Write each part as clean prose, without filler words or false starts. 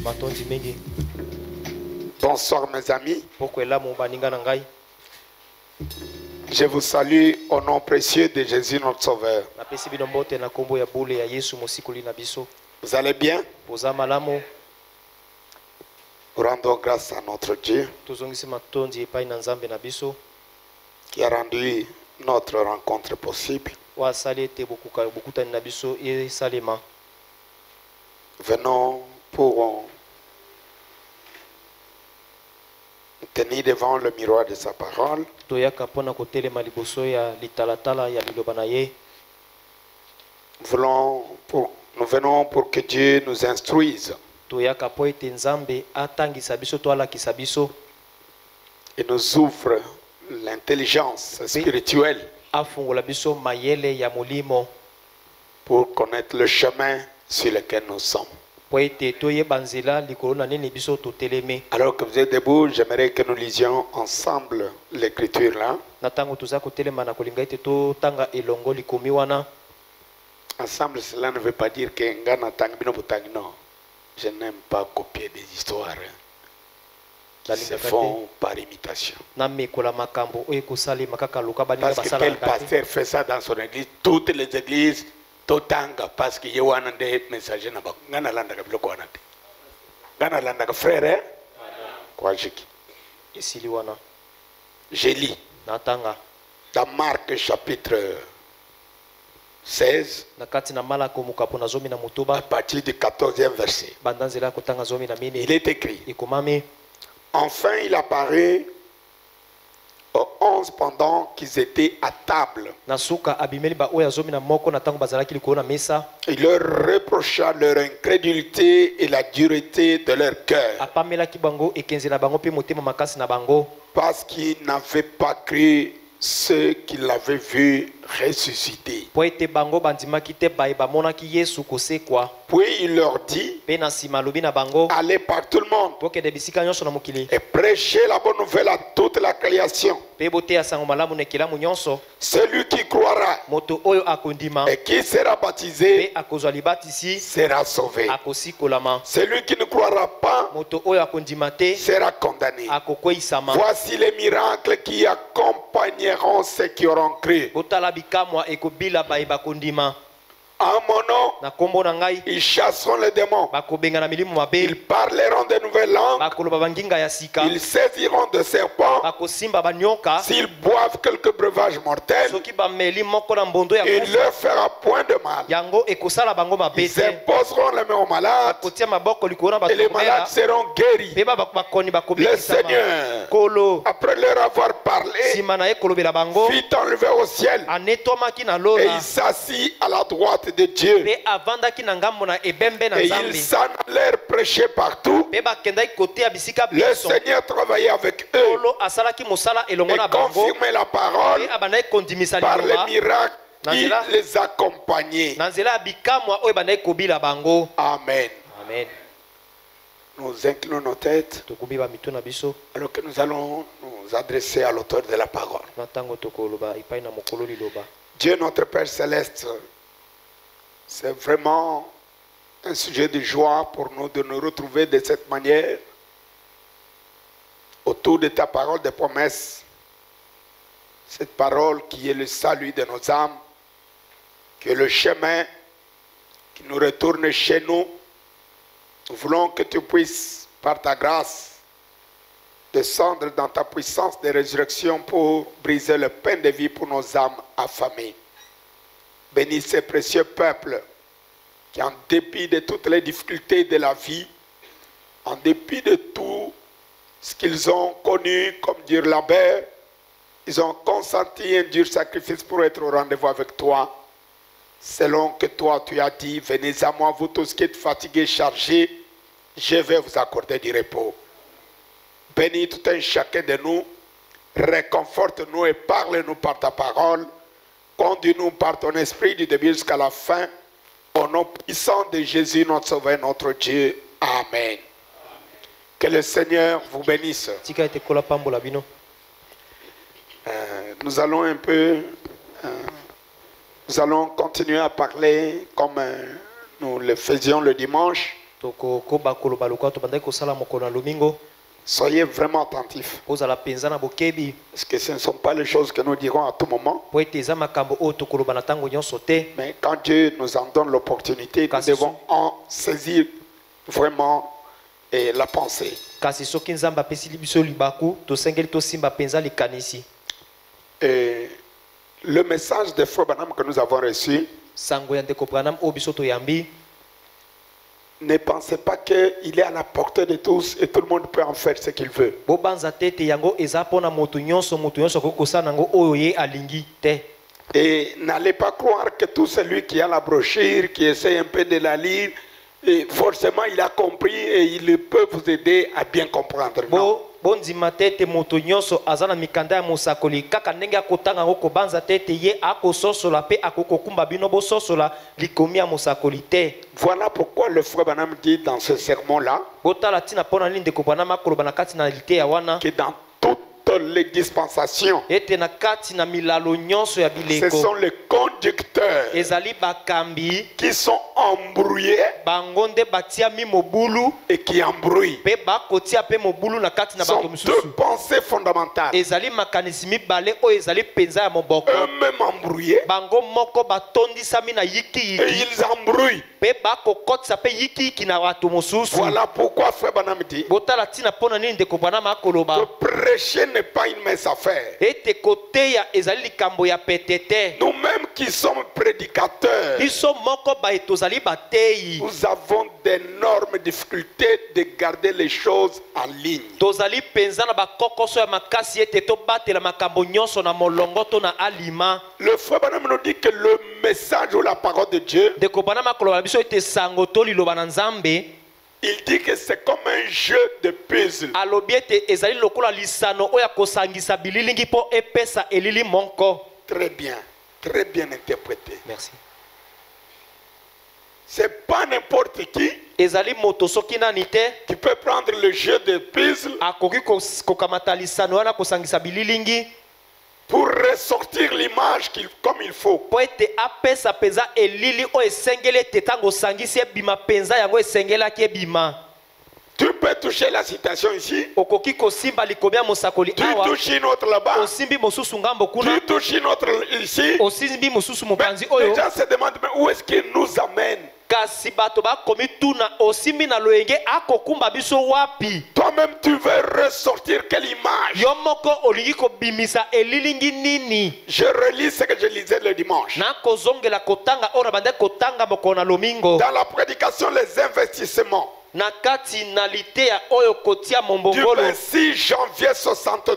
matondi mingi. Bonsoir mes amis. Poko elamu baninga na ngai. Je vous salue au nom précieux de Jésus notre Sauveur. Napesi bino mbote na kombo ya bule ya Yesu mosikoli na biso. Vous allez bien? Poza malamu. Rendons grâce à notre Dieu Tozongisi matondi epai na Nzambe na biso. qui a rendu notre rencontre possible. Wa sali ete bokutani na biso esalema. Venons pour tenir devant le miroir de sa parole. Toyaka pona kotelema liboso ya litalatala ya liloba na ye. Nous venons pour que Dieu nous instruise Toyaka po ete Nzambe atangisa biso to alakisa biso et nous ouvre l'intelligence spirituelle afungola biso mayele ya molimo pour connaître le chemin sur lequel nous sommes. po ete toyeba nzela likolo na nini biso toteleme. Alors que vous êtes debout, j'aimerais que nous lisions ensemble l'écriture là. Na tango toza kotelema na kolinga ete totanga elongo likomi wana. Ensemble, cela ne veut pas dire que ngana tangbino butang. Non, je n'aime pas copier des histoires qui se font par imitation. Na mekola makambo oyo kosalema kaka luka baninga Parce que basala tel pasteur fait ça dans son église, toutes les églises totanga parce que yewana nde messager na bako ngana landa ka biloko wana te ngana landa ka frère kwa jiki esili wana. je lis Natanga dans Marc chapitre 16 na kati na Malako mukapo na zomi na à mutuba partir du 14e verset. bandanzela kotanga zomi na mine Il est écrit: ikomami enfin il apparaît aux 11 pendant qu'ils étaient à table. na suka abimeli ba oyo zomi na moko na tango bazalaki likolo na mesa. Il leur reprocha leur incrédulité et la dureté de leur cœur Apamelaki bango ekenzi na bango pe motema makasi na bango parce qu'ils n'avaient pas cru ceux qui l'avaient vu ressusciter. po ete bango bandimaki te baye bamonaki Yesu kosekwa. Puis il leur dit: Pe na nsima alobi na bango allez par tout le monde bokende bisika nyonso na mokili et prêchez la bonne nouvelle à toute la création. pe boteya sango malamu na ekelamu nyonso. Celui qui croira Moto oyo akondima et qui sera baptisé pe akozwa libatisi sera sauvé. akosikolama. Celui qui ne croira pas Moto oyo akondima te sera condamné. akokweyisama. Voici les miracles qui accompagneront ceux qui auront cru. Botala bikamwa ekobila baye bakondima. En mon nom, Na kombo na ngai ils chasseront les démons. bakobenga na milimo Ils mabe. parleront de nouvelles langues. Bakoloba banginga ya sika. Ils saisiront de serpents. Bakosimba banyoka. S'ils boivent quelques breuvages mortels, Soki bameli moko na mbondo ya il kufa leur fera point de mal. yango ekosala bango mabe Ils te. imposeront les mains aux malades Bakotia maboko likolo na et les malades batomela seront guéris. pe bakoni Le bakobikisama. Seigneur, Kolo après leur avoir parlé, nsima na ye kolobela bango fit enlever au ciel anetomaki na et lola il s'assit à la droite de Dieu. pe avandaki na ngambo na ebembe na Et ils Nzambe s'en allèrent prêcher partout. pe bakendaki koteya bisika Le biso. Seigneur travaillait avec eux Kolo asalaki mosala elongo et na bango confirmait la parole pe abandaki kondimisa par les liloba miracles qui Nzela. les accompagnaient. na nzela ya bikamwa oyo ebandaki kobila bango. Amen. Amen. Nous inclinons nos têtes Tokumbi bamito na biso alors que nous allons nous adresser à l'auteur de la parole. na ntango tokoloba epai na mokolo liloba. Dieu notre Père Céleste, c'est vraiment un sujet de joie pour nous de nous retrouver de cette manière autour de ta parole de promesse. Cette parole qui est le salut de nos âmes, qui est le chemin qui nous retourne chez nous. Nous voulons que tu puisses, par ta grâce, descendre dans ta puissance de résurrection pour briser le pain de vie pour nos âmes affamées. Bénis ces précieux peuples qui, en dépit de toutes les difficultés de la vie, en dépit de tout ce qu'ils ont connu comme dur labeur, ils ont consenti un dur sacrifice pour être au rendez-vous avec toi. Selon que toi tu as dit, venez à moi vous tous qui êtes fatigués, chargés, je vais vous accorder du repos. Bénis tout un chacun de nous, réconforte-nous et parle-nous par ta parole. Conduis-nous par ton esprit du début jusqu'à la fin. Au nom puissant de Jésus, notre Sauveur, notre Dieu. Amen. Que le Seigneur vous bénisse. Tika ete kola pambola bino. Nous allons un peu, nous allons continuer à parler comme nous le faisions le dimanche toko koba koloba lokwa to bandai kosala mokolo na lomingo Soyez vraiment attentifs. ozala penza na bokebi Parce que ce ne sont pas les choses que nous dirons à tout moment. po ete eza makambo oyo tokoloba na ntango nyonso te. Mais quand Dieu nous en donne l'opportunité, nous devons en saisir vraiment la pensée. Kasi soki nzambe apesili biso libaku tosengeli tosimba penza likanisi. Et le message de Frère Branham que nous avons reçu, sango ya ndeko Branham oyo biso toyambi, ne pensez pas qu'il est à la portée de tous et tout le monde peut en faire ce qu'il veut. bobanza te ete yango eza mpona moto nyonso akoki kosala nango oyo ye alingi te. Et n'allez pas croire que tout celui qui a la brochure, qui essaie un peu de la lire, et forcément il a compris et il peut vous aider à bien comprendre. Non. Bondima te ete moto nyonso aza na mikanda ya mosakoli kaka ndenge akotanga yango kobanza te ete ye akososola mpe akokokumba bino bososola likomi ya mosakoli te. Voilà pourquoi le Frère Branham dit dans ce sermon-là botala ntina mpona nini ndeko Branham akoloba na kati na liteya wana que dans toutes les dispensations, ete na kati na milalo nyonso ya ce bileko sont les conducteurs ezali bakambi qui sont embrouillés bango nde batia mi mobulu et qui embrouillent. mpe bakotia mpe mobulu na kati na Ce bato sont mosusu. deux pensées fondamentales. Ezali makanisi mibale oyo ezali penza ya moboko. Eux-mêmes embrouillés Bango moko batondisami na et yiki-yiki ils embrouillent. mpe bakokotisa mpe yiki-yiki na bato mosusu. Voilà pourquoi Frère Branham dit botala ntina mpona nini ndeko Branham akoloba que prêcher n'est pas une mince affaire. ete koteya ezali likambo ya pete te. Nous-mêmes qui sommes prédicateurs, biso moko baye tozali bateyi nous avons d'énormes difficultés de garder les choses en ligne. tozali penza na bakokoso ya makasi ete tobatela makambo nyonso na molongo to na alima. Le Frère Branham nous dit que le message ou la parole de Dieu, ndeko Branham akoloba na biso ete sango to liloba na nzambe il dit que c'est comme un jeu de puzzle. alobi ete ezali lokola lisano oyo akosangisa bililingi mpo epesa elili monko. Très bien interprété. Merci. C'est pas n'importe qui ezali moto soki nani te qui peut prendre le jeu de puzzle akoki kokamata lisano wana kosangisa bililingi pour ressortir l'image comme il faut. po ete apesa penza elili oyo esengeli ete ntango osangisi ebima penza yango esengelaki ebima. Tu peux toucher la citation ici, okoki kosimba likomi ya mosakoli tu awa touches une autre là-bas, osimbi mosusu ngambo kuna tu touches une autre ici. osimbi mosusu mopanzi Les oyo gens se demandent mais où est-ce qu'il nous amène? kasi bato bakomi tuna osimbi na loyenge akokumba biso wapi. Toi-même tu veux ressortir quelle image? yo moko olingi kobimisa elilingi nini. Je relis ce que je lisais le dimanche. nakozongela kotanga oyo na bande kotanga mokolo na lomingo Dans la prédication, les investissements na kati na liteya oyo kotia du mombongolo 26 janvier 63,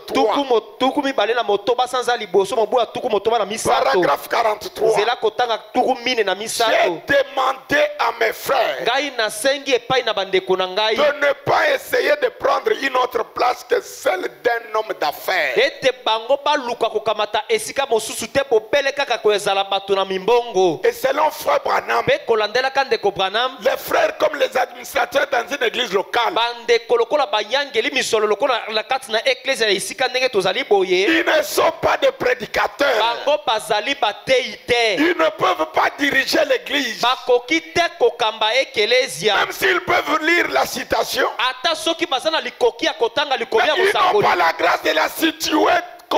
tuku mibale na motoba sanza liboso mobu ya tuku motoba na misato paragraphe 43. nzela kotanga tuku mine na J'ai misato. demandé à mes frères ngai nasengi epai na bandeko na ngai de ne pas essayer de prendre une autre place que celle d'un homme d'affaires. ete bango baluka kokamata esika mosusu te bobele kaka koezala bato na mimbongo. Et selon Frère Branham, mpe kolandelaka ndeko Branham les frères comme les administrateurs dans une église locale, bandeko lokola banyangeli misolo lokola na kati na eklezia ya esika ndenge tozali boye ils ne sont pas des prédicateurs. bango bazali bateyi te. Ils ne peuvent pas diriger l'église. bakoki te kokamba ekelezia Même s'ils peuvent lire la citation, ata soki baza na likoki ya kotanga likomi ya mais ils n'ont mosakoli pas la grâce de la situer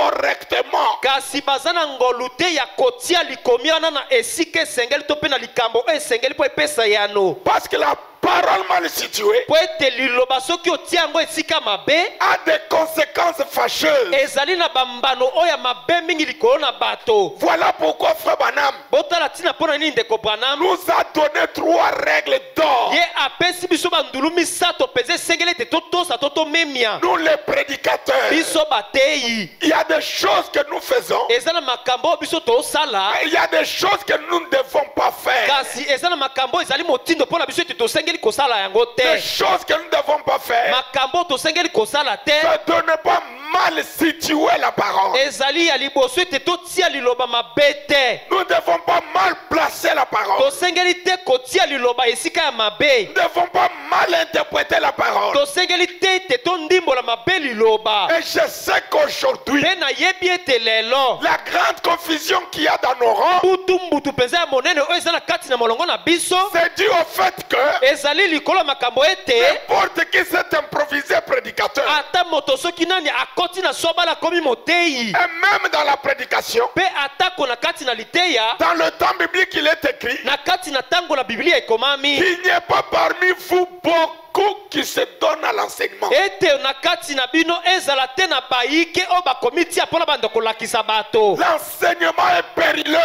correctement. kasi baza na ngolu te ya kotia likomi wana na esika esengeli to mpe na likambo oyo esengeli mpo epesa yano. Parce que la parole mal située po ete liloba soki otia yango esika mabe a des conséquences fâcheuses. ezali na bambano oyo ya mabe mingi likolo na bato. Voilà pourquoi Frère Branham botala ntina mpo na nini ndeko Branham nous a donné 3 règles d'or. ye apesi biso bandulu misato mpenza esengeli ete totosa to tomemia Nous les prédicateurs, biso bateyi. il y a des choses que nous faisons, eza na makambo oyo biso tosala mais il y a des choses que nous ne devons pas faire. kasi eza na makambo oyo ezali motindo mpo na biso ete tosengeli kosala yango Des te. choses que nous ne devons pas faire, makambo oyo tosengeli kosala te c'est de ne pas mal situer la parole. ezali ya liboso ete totia liloba mabe te. Nous ne devons pas mal placer la parole. tosengeli te kotia liloba esika ya mabe. Nous ne devons pas mal interpréter la parole. tosengeli te ete tondimbola mabe liloba. Et je sais qu'aujourd'hui, mpe nayebi ete lelo la grande confusion qu'il y a dans nos rangs, mbutu mpenza ya monene oyo eza na kati na molongo na biso c'est dû au fait que ezali likolo ya makambo ete n'importe qui s'est improvisé prédicateur. ata moto soki nani akoti na sobala akomi moteyi. Et même dans la prédication, mpe atako na kati na liteya dans le temps biblique, il est écrit na kati na ntango na biblia ekomami qu'il n'y ait pas parmi vous beaucoup qui se donnent à l'enseignement. ete na kati na bino ezala te na bayike oyo bakomi tia mpona bando kolakisa bato. L'enseignement est périlleux.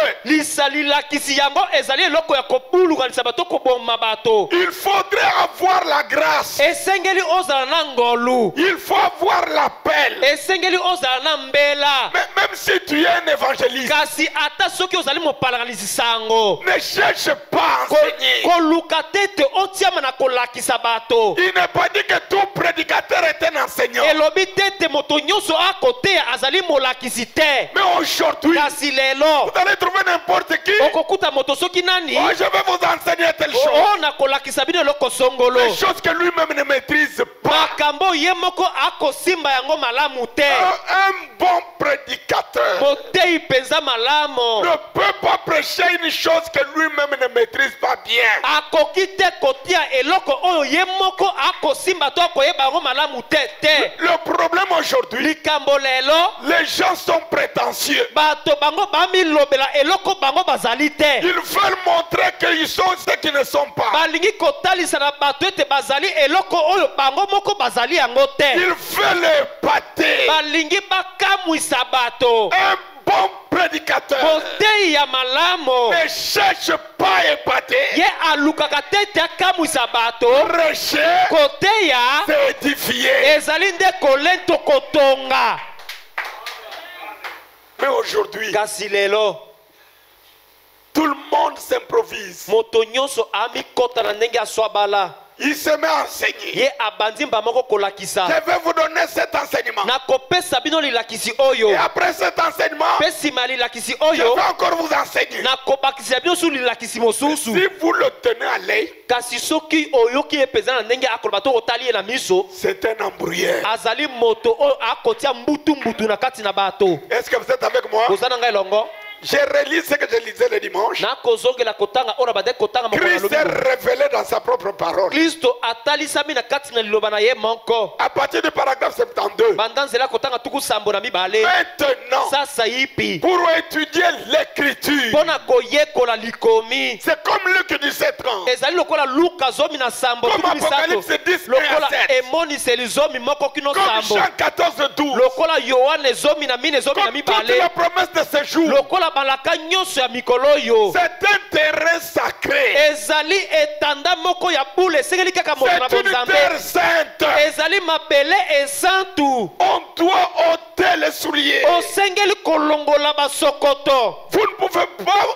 lilakisi yango ezali eloko ya kobulukanisa bato koboma bato. Il faudrait avoir la grâce. esengeli ozala na ngolu. Il faut avoir l'appel. esengeli ozala na mbela. Mais même si tu es un évangéliste, kasi ata soki ozali mopalanisi sango ne cherche pas à enseigner. koluka te ete otiama na kolakisa bato. Il n'est pas dit que tout prédicateur est un enseignant. elobi te ete moto nyonso akoteya azali molakisi te. Mais aujourd'hui, kasi lelo vous allez trouver n'importe qui. okokuta moto soki nani Oh, je vais vous enseigner telle chose. oyo na kolakisa bino eloko songolo. Des choses que lui-même ne maîtrise pas. makambo ye moko akosimba yango malamu te. Un bon prédicateur moteyi mpenza malamu ne peut pas prêcher une chose que lui-même ne maîtrise pas bien. akoki te kotia eloko oyo ye moko akosimba to akoyeba yango malamu te te. Le problème aujourd'hui, likambo lelo les gens sont prétentieux. bato bango bamilobela eloko bango bazali te. Ils veulent montrer qu'ils sont ce qu'ils ne sont pas. balingi kotalisa na bato ete bazali eloko oyo bango moko bazali yango te. Ils veulent épater. balingi bakamwisa bato. Un bon prédicateur moteyi ya malamu ne cherche pas à épater. ye alukaka te ete akamwisa bato. Prêcher, koteya c'est édifier. ezali nde kolento kotonga. Mais aujourd'hui, kasi lelo tout le monde s'improvise. moto nyonso amikota na ndenge aswabala. Il se met à enseigner. ye abandi mba moko kolakisa. Je vais vous donner cet enseignement. nakopesa bino lilakisi oyo. Et après cet enseignement, mpe nsima ya lilakisi je oyo vais encore vous enseigner. nakobakisela bino su lilakisi mosusu. Si vous le tenez à l'œil, kasi soki oyoki ye mpenza na ndenge akoloba to otali ye na miso c'est un embrouilleur. azali moto oyo akotia mbutu na kati na bato. Est-ce que vous êtes avec moi? koza na ngai elongo Je relis ce que je lisais le dimanche. nakozongela kotanga oyo na bande kotanga mokolo na Christ est lobi. révélé dans sa propre parole. kristo atalisami na kati na liloba na ye moko. À partir du paragraphe 72. banda nzela kotanga tuku sambo na mibale. Maintenant, sasa yipi pour étudier l'écriture, mpona koyekola likomi. c'est comme Luc 17 ans. ezali lokola luka zomi na sambo Comme tuku misato. Apocalypse 10, lokola 1 à 7. emoniseli zomi moko kino Comme sambo. Jean 14, 12. lokola yohane zomi na mine zomi na Comme toute mibale. la promesse de ce jour. lokola balaka nyonso ya mikolo oyo. C'est un terrain sacré. ezali etanda moko ya bule esengeli kaka moto na C'est une bonzambe. terre sainte. ezali mabele esantu. On doit ôter les souliers. osengeli kolongola basokoto. Vous ne pouvez pas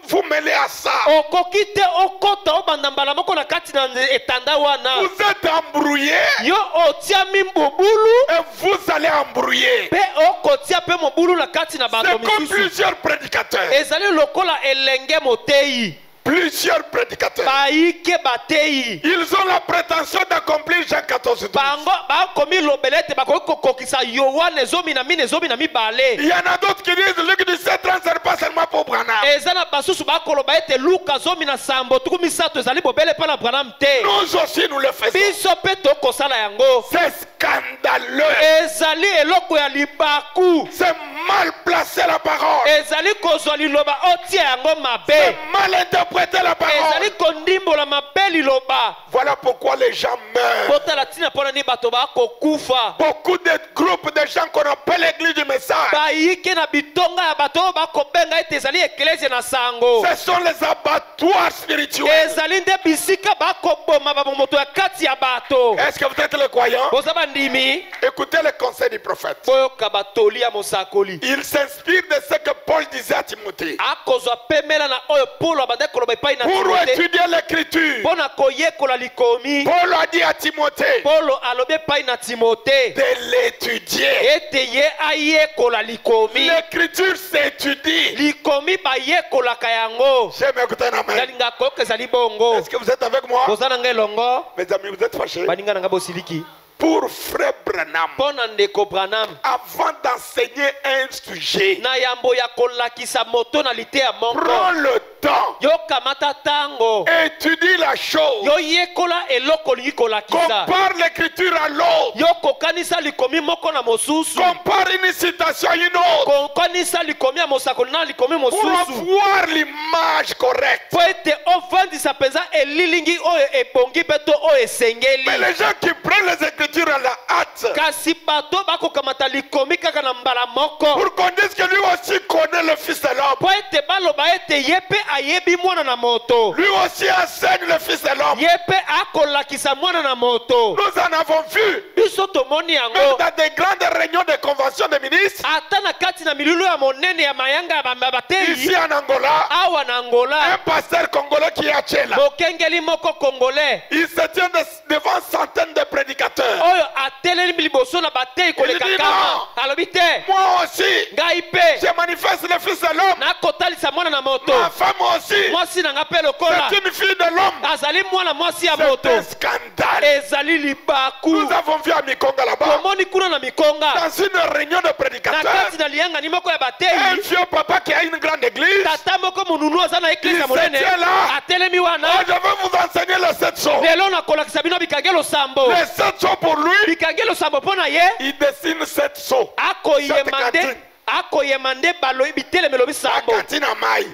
vous mêler à ça. okoki te okota obanda mbala moko na kati na etanda wana. Vous êtes embrouillé yo otiami mbubulu et vous allez embrouiller. mpe okotia mpe mobulu na kati na bato C'est comme misusu. plusieurs prédicateurs. ezali lokola elenge moteyi. Plusieurs prédicateurs. bayike bateyi. Ils ont la prétention d'accomplir Jean 14, 12. bango bakomi lobela ete bakoki kokokisa yohane zomi na mine zomi na mibale. Il y en a d'autres qui disent Luc 17 ans, ce n'est pas seulement pour Branham. eza na basusu bakoloba ete luka zomi na sambo tuku misato ezali bobele mpa na branham te. Nous aussi, nous le faisons. biso mpe tokosala yango. C'est scandaleux. ezali eloko ya libaku. C'est mal placé la parole. ezali kozwa liloba otia yango C'est mabe. mal interprété la parole. ezali kondimbola mabe liloba. Voilà pourquoi les gens meurent. botala ntina mpona nini bato bakokufa. Beaucoup de groupes de gens qu'on appelle l'église du message, bayike na bitonga ya bato oyo bakobenga ete ezali eklesia na sango. ce sont les abattoirs spirituels. ezali nde bisika bakoboma bamomoto ya kati ya bato. Est-ce que vous êtes les croyants? boza bandimi Écoutez le conseil du prophète. boyoka batoli ya mosakoli. Il s'inspire de ce que Paul disait à Timothée. akozwa pemela na oyo polo abandaki koloba epai na Pour timote étudier l'écriture, mpona koyekola likomi. Paul a dit à Timothée polo alobi epai na timote de l'étudier. ete ye ayekola likomi. L'écriture s'étudie. likomi bayekolaka yango. bongo. J'aime écouter un amen. Nalinga koyoka ezali bongo. Est-ce que vous êtes avec moi? Boza na ngai longo. Mes amis, vous êtes fâchés? Baninga na ngai bosiliki. Pour frère Branham, Pona ndeko Branham. avant d'enseigner un sujet, Na yambo ya kolakisa moto na lite ya mongo. prends le temps, Yo kamata tango. étudie la chose, Yo yekola eloko lingi kolakisa. compare l'écriture à l'autre, Yo kokanisa likomi moko na mosusu. compare une citation à une autre, Kokanisa likomi ya mosakoli na likomi pour mosusu. avoir l'image correcte. Po ete ovandisa penza elilingi oyo ebongi mpe to oyo esengeli. Mais les gens qui prennent les écritures à la hâte, Kasi bato bakokamata likomi kaka na mbala moko. pour qu'on dise que lui aussi connaît le Fils de l'homme, Po ete baloba ete ye mpe ayebi mwana na moto. lui aussi enseigne le Fils de l'homme. Ye mpe akolakisa mwana na moto. Nous en avons vu, Biso tomoni même yango. dans des grandes réunions de convention des ministres, Ata na kati na milulu ya monene ya mayanga ya bateyi. ici en Angola, Awa na Angola. un pasteur congolais qui est à Tchela, Mokengeli moko congolais. il se tient devant centaines de prédicateurs. Oyo atelemi liboso na bateyi koleka Il dit kama. non. Alobi te. Moi aussi, Ngai mpe. je manifeste le Fils de l'homme. Nakotalisa mwana na moto. Ma femme aussi, Mwasi na nga mpe lokola. c'est une fille de l'homme. Azali mwana mwasi ya C'est moto. un scandale. Ezali libaku. Nous avons vu à Mikonga là-bas, Tomoni kuna na mikonga. dans une réunion de Na prédicateurs, kati na liyanga ni moko ya un bateyi. vieux papa qui a une grande église. Tata moko mununu aza na eklise ya Il se monene. tient là. Atelemi Oh, wana. je vais vous enseigner le 7 sauts. Lelo nakolakisa bino bikangelo sambo. Les 7 sauts pour lui, Bikangelo sambo mpo na ye. il dessine 7 sauts. Akoyemande. Akoyemande baloyi bitelemelo La bisambo. cantine à maille.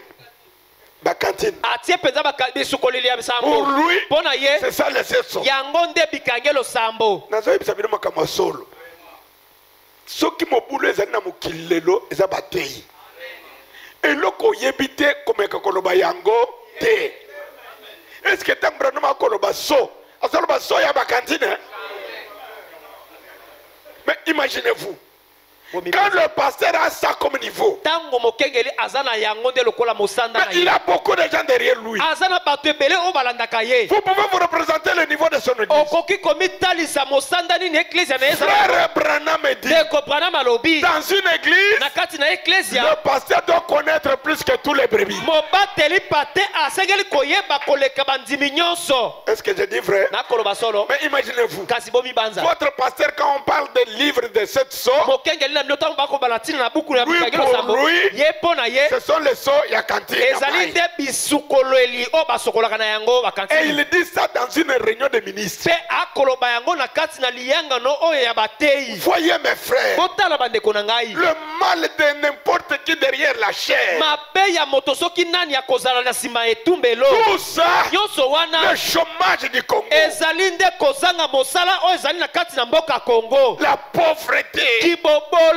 La cantine. Atie penza bisukoleli ya Pour bisambo. lui, Mpo na ye. c'est ça les 7 sauts. Yango nde bikangelo sambo. nazoyebisa bino makambo ya solo soki mobulu ezali na mokili lelo eza bateyi eloko oyebi te komeka koloba yango te eske ntango branoma akoloba so azoloba so ya bakantine mais imaginez-vous quand le pasteur a ça comme niveau, Tango mokengeli aza na yango nde lokola mosanda na mais il ye. a beaucoup de gens derrière lui. Aza na bato ebele oyo balandaka ye. Vous pouvez vous représenter le niveau de son église. Okoki komitalisa mosanda nini eklezia na ye ezala. Frère Branham dit, Ndeko Branham alobi. dans une église, Na kati na le eklezia. pasteur doit connaître plus que tous les brebis. Mobateli pate asengeli koyeba koleka bandimi nyonso. Est-ce que je dis vrai? Nakoloba solo. Mais imaginez-vous, Kasi bomi banza. votre pasteur, quand on parle des livres de cette sorte, Mokengeli na bino tango bakobala ntina na buku na lui bikangelo pour sambo. lui, Ye mpo na ye. ce sont les sauts, il y a cantine. Ezali nde bisukoleli oyo basokolaka na yango Et bakantini. il dit ça dans une réunion de ministres. Mpe akoloba yango na kati na liyangano oyo ya bateyi. Voyez mes frères, Botala bandeko na ngai. le mal de n'importe qui derrière la chair, Mabe ya moto soki nani akozala na nsima etumbelo. tout ça, Nyonso wana le chômage du Congo, ezali nde kozanga mosala oyo ezali na kati na mboka Kongo. la pauvreté. Kibobola.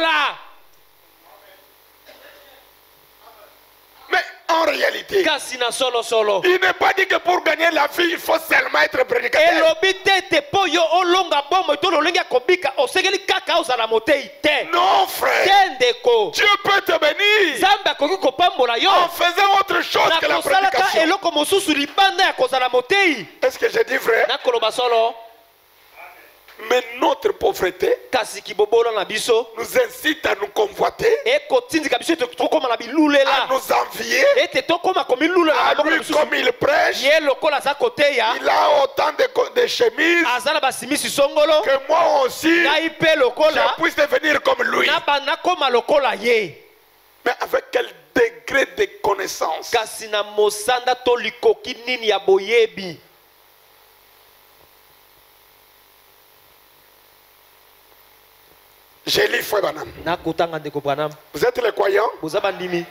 Mais en réalité, Kasi na solo solo. il n'est pas dit que pour gagner la vie, il faut seulement être prédicateur. Elobi te te po yo olonga bomo to lolenga kobika osengeli kaka ozala motei te. Non, frère. Te ndeko. Dieu peut te bénir Nzambe akoki kopambola yo. en faisant autre chose Na que la kosalaka prédication. eloko mosusu libanda ya kozala motei. Est-ce que j'ai dit vrai? Nakoloba solo. Mais notre pauvreté Kasi kibobola na biso. nous incite à nous convoiter, Ekotindika biso ete tokoma na à bilulela. nous envier, Ete tokoma komilulela à na mboka lui mosusu. comme il prêche. Ye lokola aza koteya. Il a autant de chemises Aza na basimisi songolo. que moi aussi, Ngai mpe je lokola. puisse devenir comme lui. Nakoma lokola ye. Mais avec quel degré de connaissance? Kasi na mosanda to likoki nini ya boyebi. J'ai lu Frère Branham. Nakotanga ndeko Branham. Vous êtes les croyants? Boza bandimi.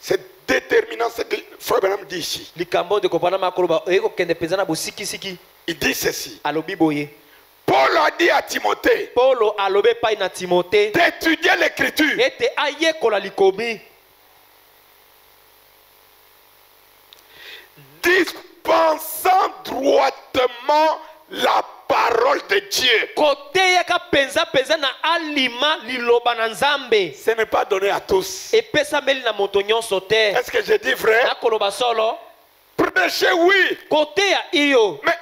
C'est déterminant ce que Frère Branham dit ici. Likambo ndeko Branham akoloba ekokende penza na bosikisiki. Il dit ceci. Alobi boye. Paul a dit à Timothée Paulo alobi epai na Timote. d'étudier l'écriture, Ete ayekola likomi. dispensant droitement la parole de Dieu. Koteyaka penza penza na alima liloba na Nzambe. Ce n'est pas donné à tous. Epesameli na moto nyonso te. Est-ce que j'ai dit vrai? Nakoloba solo. Prêcher, oui, Koteya iyo. mais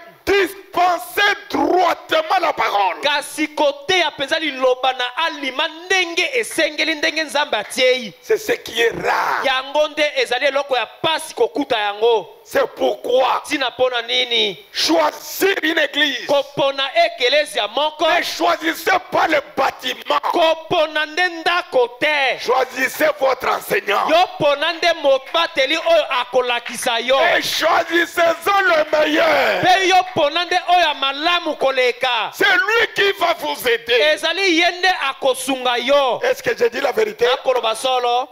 pensait droitement la parole. kasi kote ya penza liloba na alima ndenge esengeli ndenge nzambe atiei C'est ce qui est rare. yango nde ezali eloko ya pasi kokuta yango C'est pourquoi ntina mpona nini choisir une église. kopona ekelezia moko Ne choisissez pas le bâtiment. kopona nde ndako te Choisissez votre enseignant. yo pona nde mobateli oyo akolakisa yo Et choisissez-en le meilleur. mpe yo pona nde oyo ya malamu koleka C'est lui qui va vous aider. ezali ye nde akosunga yo Est-ce que j'ai dit la vérité? nakoloba solo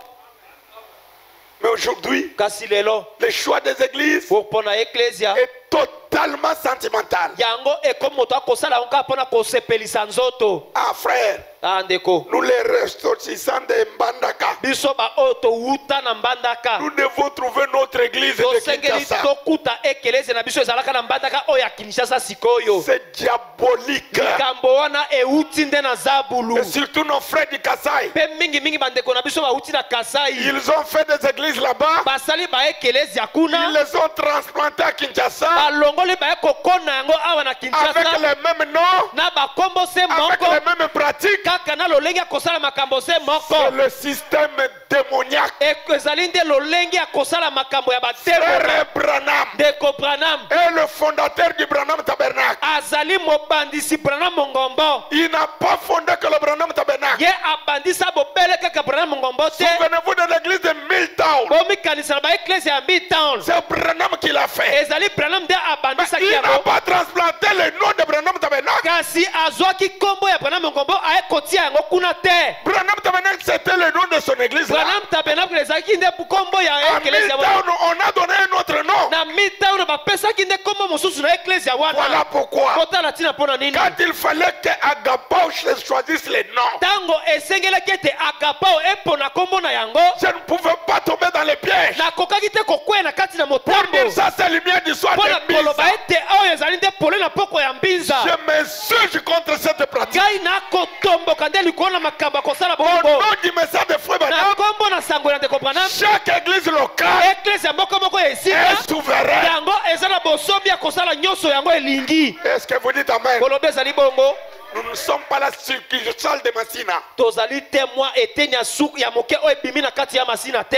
Mais aujourd'hui, kasi lelo le choix des églises kopona eklesia est totalement sentimental. yango ekomi moto akosala yango kaka mpona kosepelisa nzoto Ah frère, ndeko nous les ressortissants de Mbandaka, biso baoyo towuta na mbandaka nous devons trouver notre église de tosengeli Kinshasa. tokuta ekelezia na biso ezalaka na mbandaka oyo ya kinshasa sikoyo C'est diabolique. likambo wana euti nde na zabulu Et surtout nos frères du Kasaï. mpe mingimingi bandeko na biso bauti na kasai Ils ont fait des églises là-bas. basali baekelezia Ils kuna les ont transplantés à Kinshasa balongoli baye kokona yango awa na avec kinshasa les mêmes noms, na bakombo se avec moko les mêmes pratiques. kaka na lolenge ya kosala makambo se C'est moko le système démoniaque. ezali nde lolenge ya kosala makambo ya batemo Frère Branham ndeko branam est le fondateur du Branham Tabernacle. azali mobandisi branam mongombo Il n'a pas fondé que le Branham Tabernacle. ye abandisa bobele kaka branam mongombo te Souvenez-vous de l'église de Milltown. bomikanisa na baeklese ya midtown C'est Branham qui l'a fait. ezali branam nde Mais abandisaki il n'a yango pas transplanté le nom de Branham Tabernacle. kasi azwaki nkombo ya branam mongombo aye kotia yango kuna te Branham Tabernacle, c'était le nom de son église. Là. branam tabernacle ezalaki nde nkombo ya À eklese ya Milltown, on a donné un autre nom. na midtown bapesaki nde nkombo mosusu na eklese ya Voilà wana pourquoi. kotala ntina mpona nini Quand il fallait que Agapao choisisse les noms, ntango esengelaki ete agapao epona nkombo na yango je ne pouvais pas tomber dans les pièges. nakokaki te kokwea na kati na Pour motambo dire ça, c'est lumière du soir mpona de koloba Mbisa. ete oyo ezali nde pole na poko ya mbinza Je m'insurge contre cette pratique. ngai nakotomboka nde likolo na makambo ya kosala Au bongo nom du message de Frère na Branham, nkombo na sango ya ndeko branam chaque église locale eklese ya moko ya esika est souveraine. yango eza na bosombi ya kosala nyonso yango elingi Est-ce que vous dites Amen? koloba ezali bongo Nous ne sommes pas la succursale de Massina. tozali témoin eteni ya suku ya moke oyo ebimi na kati ya masina te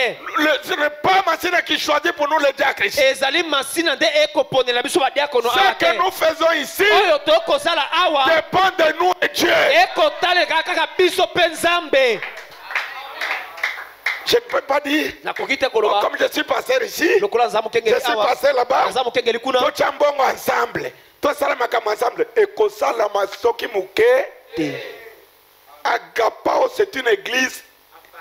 Ce n'est pas Massina qui choisit pour nous les diacres. Ce ezali masina nde ekoponela biso badiakono awa te que nous faisons ici oyo tokosala awa dépend de nous et Dieu. ekotaleka kaka biso mpe nzambe Je ne peux pas dire, nakoki te koloba comme je suis pasteur ici, lokola naza je mokengeli suis awa passé là-bas, naza mokengeli kuna tout chambongo ensemble. Tout ça, ensemble. Et que ça, la masoki mouke. te Agapao, c'est une église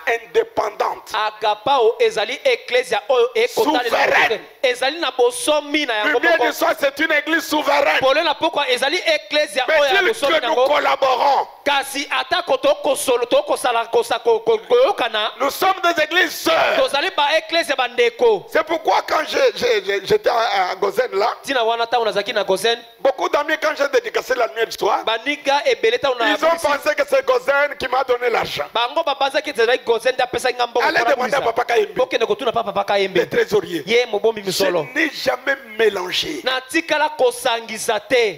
indépendante. agapao ezali eklesia oyo ekotalela Souveraine. ezali na bosomi na yango Lumière du moko soir, c'est une église souveraine. pole na pokwa ezali eklesia Mais oyo ya il bosomi que na nous yango collaborons. kasi atako tokosolo tokosala koyokana Nous sommes des églises sœurs. tozali baeklesia bandeko C'est pourquoi quand j'étais à Gozen là, ntina wana ntango nazalaki na gozen beaucoup d'amis quand j'ai dédicacé la lumière du soir, baninga ebele ntango na ils ont pensé que c'est Gozen qui m'a donné l'argent. bango babanzaki ete ezalaki gozen nde apesaki nga mbongo Allez mpona demander à kubisa. Papa Kayembe, okende kotuna pa papa le kayembe trésorier. ye mobombi Je misolo n'ai jamais mélangé natikala kosangisa te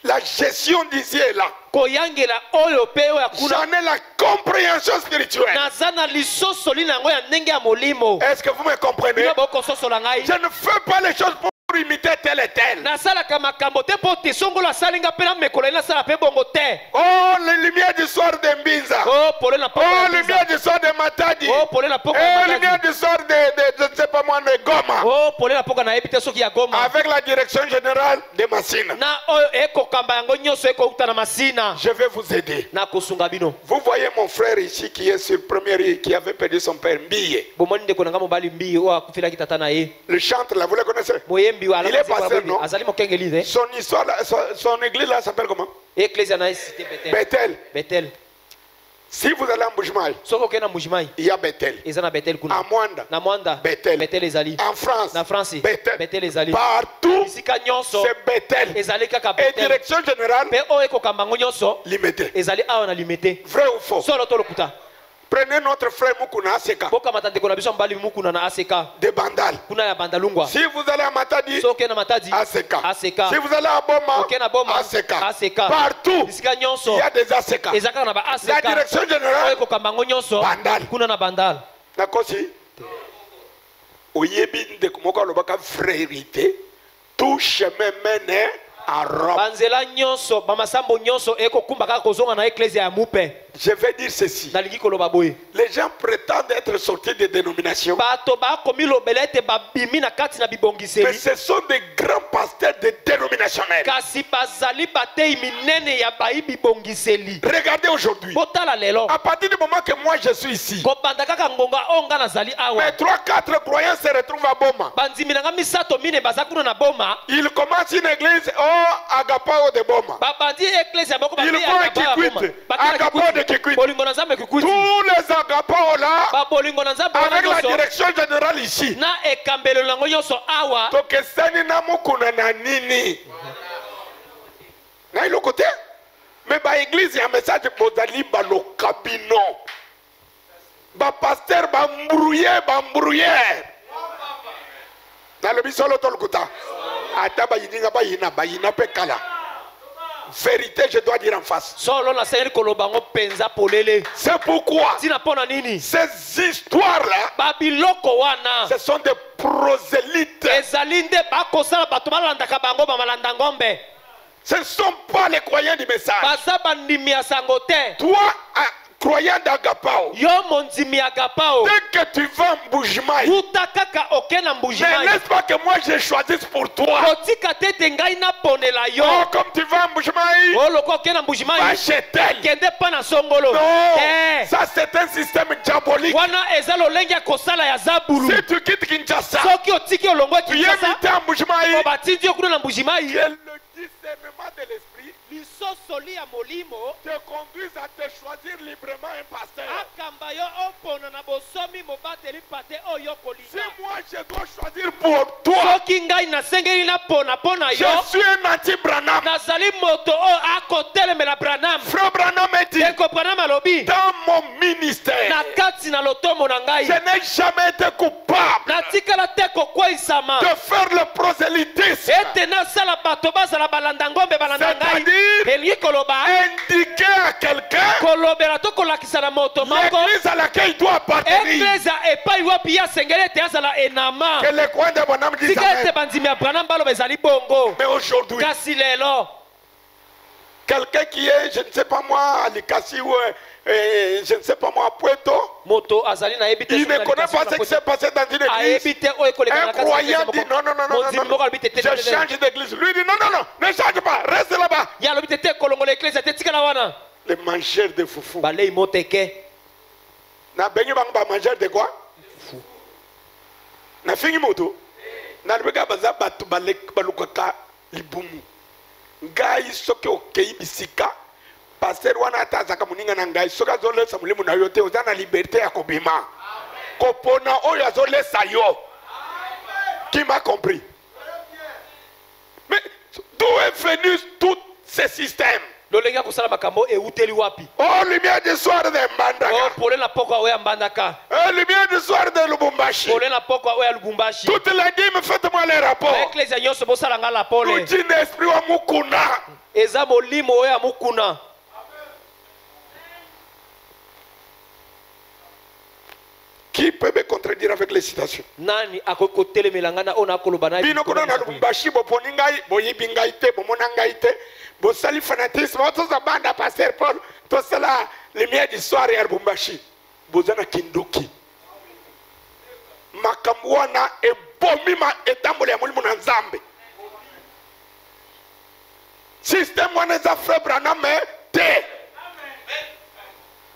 la gestion d'ici et là. koyangela oyo mpe oyo ya kuna J'en ai la compréhension spirituelle. naza na lisosoli na yango ya ndenge ya molimo Est-ce que vous me comprenez? bino bokososola ngai Je ne fais pas les choses pour imiter tel et tel. nasalaka makambo te mpo te songolo asali nga mpe na mekoleli nasala mpe bongo te Oh, les lumières du soir de Mbinza. o pole na poko Oh, ya lumière Mbinza. du soir de Matadi. o pole na poko Oh, ya lumière Matadi. du soir de je ne sais pas moi, de Goma. o pole na poko nayebi te soki ya goma Avec la direction générale de Massina. na oyo ekokamba yango nyonso ekouta na masina Je vais vous aider. nakosunga bino Vous voyez mon frère ici qui est sur premier riz, qui avait perdu son père, Mbille. bomoni ndeko na nga mobali mbii oyo akufelaki tata na ye Le chantre là, vous le connaissez? moyembi Il est passé, non? azali mokengeli te Son histoire, là, son église là s'appelle comment? eklesia na ye cité betel Bethel. betel Si vous allez en Boujmaï, soki okende na mujimai il y a Bethel. eza na betel À kuna Mwanda, na mwanda Betel. betel ezali en France, na france Bethel. betel ezali Partout, bisika nyonso c'est Bethel. ezali kaka Et betel direction générale, mpe oyo ekokamba yango nyonso limité. ezali awa na limete Vrai ou faux? solo to lokuta Prenez notre frère Mukuna Aseka boka matande kona biso mbali mukuna na aseka de Bandal. kuna ya bandalungwa Si vous allez à Matadi, soke na matadi Aseka. aseka Si vous allez à Boma, oke na boma Aseka. aseka Partout, bisika il nyonso y a des Aseka. ezaka na ba La aseka direction oyo générale, kokamba ngo nyonso Bandal. kuna na bandal d'accord, si Oyebi ndeko moko alobaka frérité, tout chemin mène à Rome. banzela nyonso bamasambo nyonso ekokumba kaka kozonga na eklezia ya mupe Je vais dire ceci. nalingi koloba boye Les gens prétendent être sortis des dénominations, bato bakomi lobela ete babimi na kati na mais bibongiseli ce sont des grands pasteurs de dénominationnels. kasi bazali batei minene ya bayi bibongiseli Regardez aujourd'hui, botala lelo à partir du moment que moi je suis ici, kobanda kaka ngonga oyo nga nazali awa mes 3-4 croyants se retrouvent à Boma. bandimi na nga misato mine baza kuna na boma Ils commencent une église au Agapao de Boma. babandi eklezia moko Ils vont à Kikwit, Agapao de Kikwit. bolingo na nzambe kikwiti Tous les Agapao là, babolingo na nzambe wana avec la nyonso direction générale ici, na ekambelo nango nyonso awa tokesani na mukuna na nini na ilo côté, mais ba église ya message bozali baloka bino, ba pasteur bambrouye na lobi solo tolukuta ata bayininga bayina pe kala. Vérité, je dois dire en face. solo nasengeli koloba ngo mpenza polele C'est pourquoi ntina mpo na nini ces histoires-là, babiloko wana ce sont des prosélytes. ezali nde bakosala bato balandaka bango bamalanda ngombe Ce ne sont pas les croyants du message. baza bandimi ya sango te Toi, croyant d'Agapao, yo mondimi ya gapao dès que tu vas en Boujmaï, uta kaka oke na ne mbujimai laisse pas que moi je choisisse pour toi. kotika te ete ngai naponela yo Oh, comme tu vas en Boujmaï, oloko oke na va mbujimai chez tel. kende mpa na songolo Non, te ça c'est un système diabolique. wana eza lolenge ya kosala ya zabulu Si tu quittes Kinshasa, soki otiki olongwe tu es kinshasa invité en Boujmaï, batindi yo kuna na mbujimai et le discernement de l'esprit lisosoli ya molimo te conduise à te choisir librement un pasteur. akamba yo opona na bosomi mobateli pate oyo Si kolinga moi je dois choisir pour toi, soki ngai nasengeli napona mpo na je yo suis un anti-Branham. nazali moto oyo akotelemela branam Frère Branham est dit, eko branam alobi dans mon ministère, na kati na lotomo na ngai je n'ai jamais été coupable natikala te kokweisama de faire le prosélytisme, ete nasala bato bazala balanda ngombe balanda ngai c'est-à-dire elingi koloba indiquer à quelqu'un kolobela to kolakisa na moto moko l'église à laquelle il doit appartenir. eklezia epai wapi ye asengeli ete azala enama Que les coins de Branham disent tika ete amen. bandimi ya branam baloba ezali bongo Mais aujourd'hui, kasi lelo quelqu'un qui est, je ne sais pas moi, à Likasi ou je ne sais pas moi, à Puerto, moto azali nayebi te il soki ne na connaît likasi pas na ce qui poto. s'est passé dans une église. ayebi te oyo ekoleka Un na kati ya croyant eklezia dit moko. non, non, non, non, mondimi non, moko alobi te te, te, je te, te. change d'église. Lui dit non, non, non, ne change pas, reste là-bas. ye alobi te te kolongola eklezia te tikala wana Les mangeurs de foufou. balei moteke Na bengi bang ba mangeur de quoi? Na fingi moto. Na bega baza batu balukaka libumu. Ngai soki okei bisika. Pasteur wana atazaka muninga na ngai soki azolesa mulimu na yo te oza na liberté ya kobima. Kopona oyo azolesa yo. Qui m'a compris? Mais d'où est venu tout ce système? lolenge ya kosala makambo euteli wapi Oh, lumière du soir de Mbandaka. o pole na pokwa oyo ya mbandaka Oh, lumière du soir de Lubumbashi. pole na pokwa oyo ya lubumbashi Toutes les dîmes, faites-moi les rapports. na eklezia nyonso bosala nga la pole Tout un esprit wa mukuna. eza molimo oyo ya mokuna Qui peut me contredire avec les citations? nani akoki kotelemela nga na oyo nakoloba na Bino kuna na Lubumbashi boponi ngai boyibi ngai te bomona ngai te bosali fanatisme otoza banda Pasteur Paul tosala lumière du soir ya Lubumbashi bozana kindoki makambo wana ebomi etambolo ya molimo na Nzambe système wana eza frère Branham te.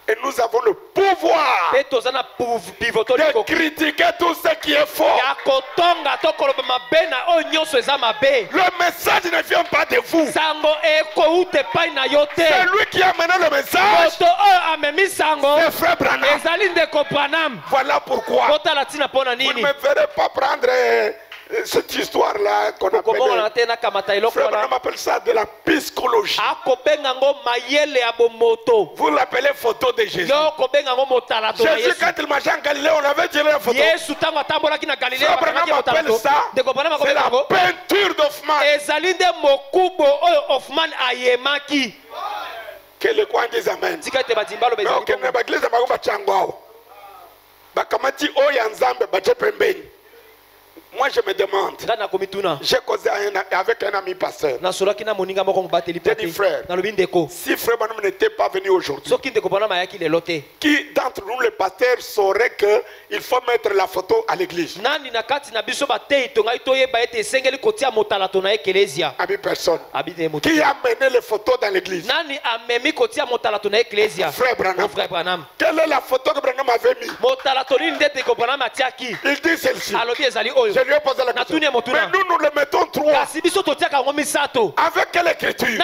Et nous avons le pouvoir mpe toza na pivoto de likoki critiquer tout ce qui est faux. ya kotonga to koloba mabe na oyo nyonso eza mabe Le message ne vient pas de vous. sango ekouta epai na yo te C'est lui qui a mené le message. moto oyo amemi sango C'est frère Branham. ezali ndeko branam Voilà pourquoi kotala ntina mpo na vous ne nini me verrez pas prendre cette histoire-là qu'on appelle, Frère Branham appelle ça de la psychologie. Vous l'appelez photo de Jésus. Jésus, quand il marchait en Galilée, on avait tiré la photo. Frère Branham appelle ça, c'est la peinture d'Hoffmann. Que le coin des amens. Mais ok, ne baglise mago bachangwao. Bakamati oyanzambe bache pembeni. Moi je me demande, j'ai causé avec un ami pasteur. J'ai dit frère, si frère Branham n'était pas venu aujourd'hui, qui d'entre nous les pasteurs saurait qu'il faut mettre la photo à l'église? Ami personne. Qui a mené les photos dans l'église? Frère Branham. Quelle est la photo que Branham avait mis? Il dit celle-ci. Je lui ai posé la question. Mais nous le mettons trois. Avec quelle écriture?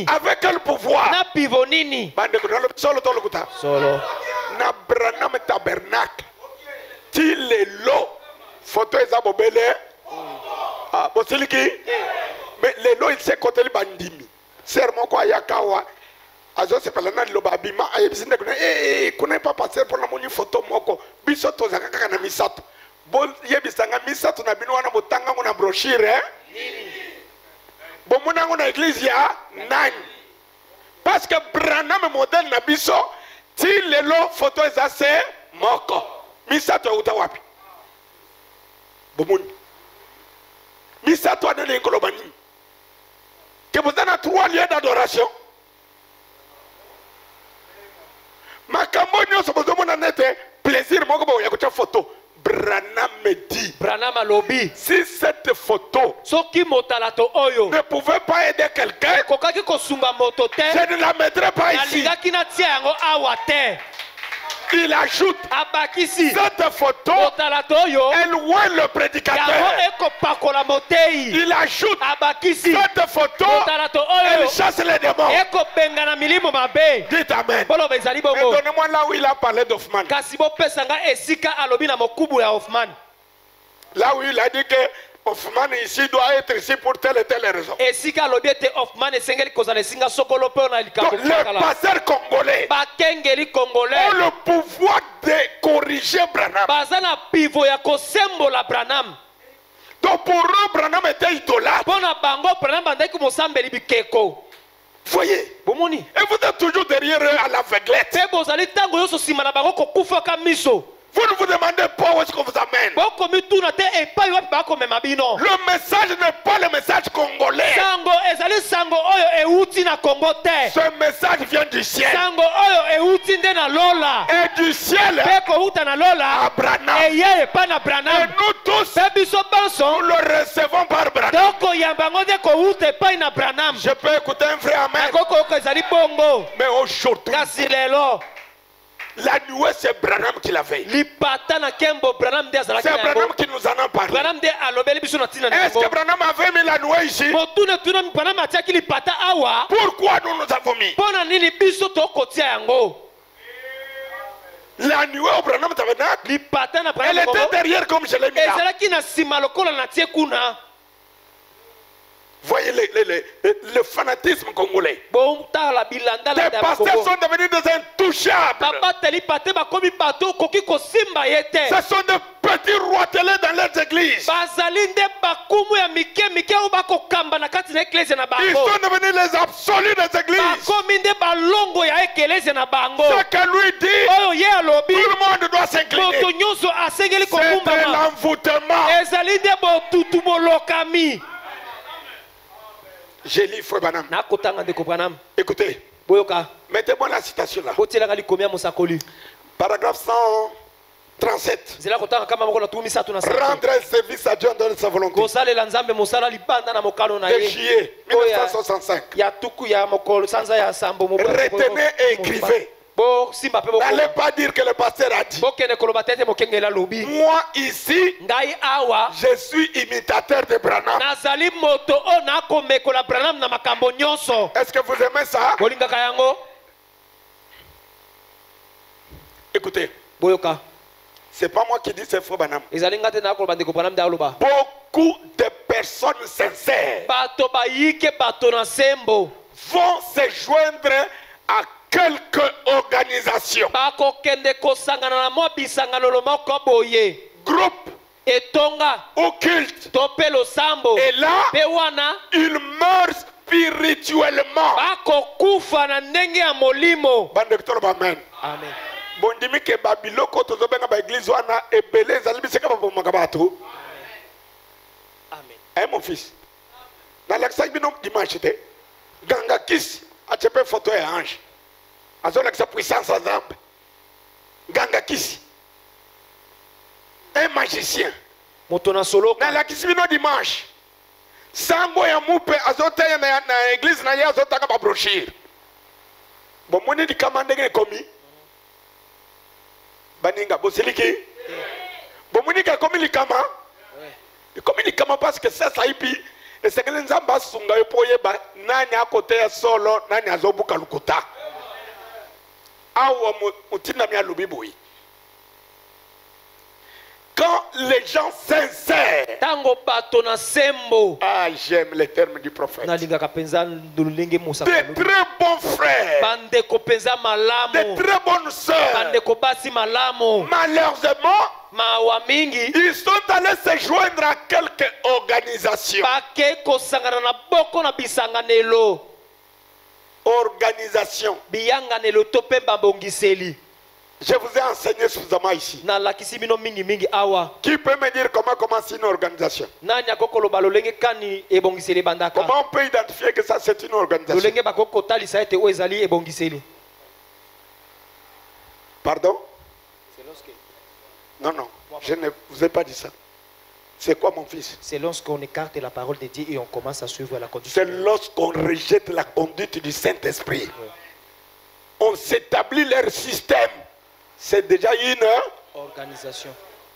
Avec quel pouvoir? Solo. Na Branham tabernacle. Ti lelo. Photo ezabobele. Ah, bosiliki. Mais lelo il s'est côté le bandimi. Serment quoi yakawa. Azo se pala na lobabima. Ayebisinde kuna. Kuna pas passer pour la moni photo moko. Bisoto zakaka na misato. Bon, yebisanga misato na bino wana botanga ngona brochure bon mona ngona église ya nani parce que Branham modèle na biso ti lelo photo ezase moko misato uta wapi bon misato anele ngolobani que vous avez 3 lieux d'adoration makambo nyonso bozomona nete plaisir moko bo ya kocha photo. Branham me dit, si cette photo ne pouvait pas aider quelqu'un, je ne la mettrai pas ici. Il ajoute, cette photo éloigne le prédicateur. Il ajoute, cette photo elle chasse les démons. Dites amen. Et donnez-moi là où il a parlé d'Hoffmann. Là où il a dit que Hoffmann ici doit être ici pour telle et telle raison. Donc, le pasteur congolais ont le pouvoir de corriger Branham. Donc pour eux, Branham était idolâtre. Voyez. Et vous êtes toujours derrière eux à l'aveuglette. Vous ne vous demandez pas où est-ce qu'on vous amène. Le message n'est pas le message congolais. Ce message vient du ciel. Et du ciel à Branham. Et nous tous, nous le recevons par Branham. Je peux écouter un vrai amen. Mais aujourd'hui, la nuée, c'est Branham qui l'avait. C'est Branham qui nous en a parlé. Est-ce que Branham avait mis la nuée ici? Pourquoi nous avons mis? La nuée au Branham tabernacle, elle était derrière comme je l'ai mis là. Voyez le fanatisme congolais. Les pasteurs sont devenus des intouchables. Ce sont des petits roitelets dans leurs églises. Ils sont devenus les absolus des églises. Ce que lui dit, tout le monde doit s'incliner. C'est de l'envoûtement. J'ai lu Frère Branham. Écoutez. Mettez-moi la citation là. Paragraphe 137. Rendre un service à Dieu dans sa volonté. De juillet 1965. Retenez et écrivez. N'allez pas dire que le pasteur a dit. Moi ici, je suis imitateur de Branham. Est-ce que vous aimez ça? Écoutez. C'est pas moi qui dis, c'est Frère Branham. ezali nga te nakoloba ndeko Branham nde aloba Beaucoup de personnes sincères bato bayike bato na sembo vont se joindre à quelques organisations, bakokende kosangana na mwa bisanganolo moko boye groupes etonga occultes. to mpe losambo Et là, mpe wana ils meurent spirituellement. bakokufa na ndenge ya molimo. Bande kitolo ba amen. Amen. Bondimi ke babiloko tozobenga ba église wana ebele ezali bisika babomaka bato. Amen. Eh mon fils. Na lakisa bino dimanche te. Ganga kisi achepe photo ya ange. Azo lakisa puissance à Zambe. Ganga kisi. Un magicien. Moto na solo Na lakisi bino dimanche. Sango ya mupe azoteya na église na ye azotaka ba brochure. Bomoni di kama ndenge komi. Baninga bosiliki. Bomoni ka komi likama. Komi likama parce que ça ipi esengeli nzamba sunga yo poyeba nani akoteya solo nani azobuka lukuta. Awa mutina mi alubiboyi. Quand les gens sincères, tango bato na sembo ah j'aime les termes du prophète, nalingaka penza ndululenge musaka de très bons frères, bandeko penza de malamu très bonnes sœurs, bandeko basi malamu malheureusement, mawa mingi ils sont allés se joindre à quelques organisations. bake kosangana na boko na bisanganelo Organisations. biyanganelo to mpe babongiseli. Je vous ai enseigné suffisamment ici. nalakisi bino mingi mingi awa. Qui peut me dire comment commence une organisation? Nani akokoloba lolenge kani ebongiseli bandaka. Comment on peut identifier que ça c'est une organisation? lolenge bakokotalisa ete oyo ezali ebongiseli. Pardon? Non, non, je ne vous ai pas dit ça. C'est quoi mon fils? C'est lorsqu'on écarte la parole de Dieu et on commence à suivre la conduite. C'est lorsqu'on rejette la conduite du Saint-Esprit. On s'établit leur système. C'est déjà une organisation.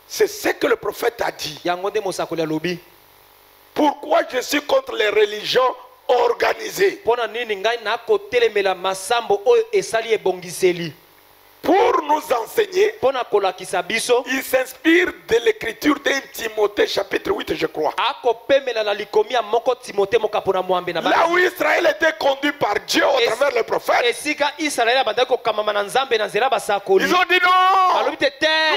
C'est ce que le prophète a dit. Yangonde mosakoli alobi. Pourquoi je suis contre les religions organisées? Pona nini ngai na kotelemela masambo oyo esali ebongiseli. Pour nous enseigner, Pona kolakisa biso. il s'inspire de l'écriture d'un Timothée chapitre 8, je crois. Akopemela na likomi ya moko Timothée mokapona mwambe na Là où Israël était conduit par Dieu au travers les prophètes, esika Israël abandaki kokamama na nzambe na nzela basakoli. ils ont dit non, Balobi te nous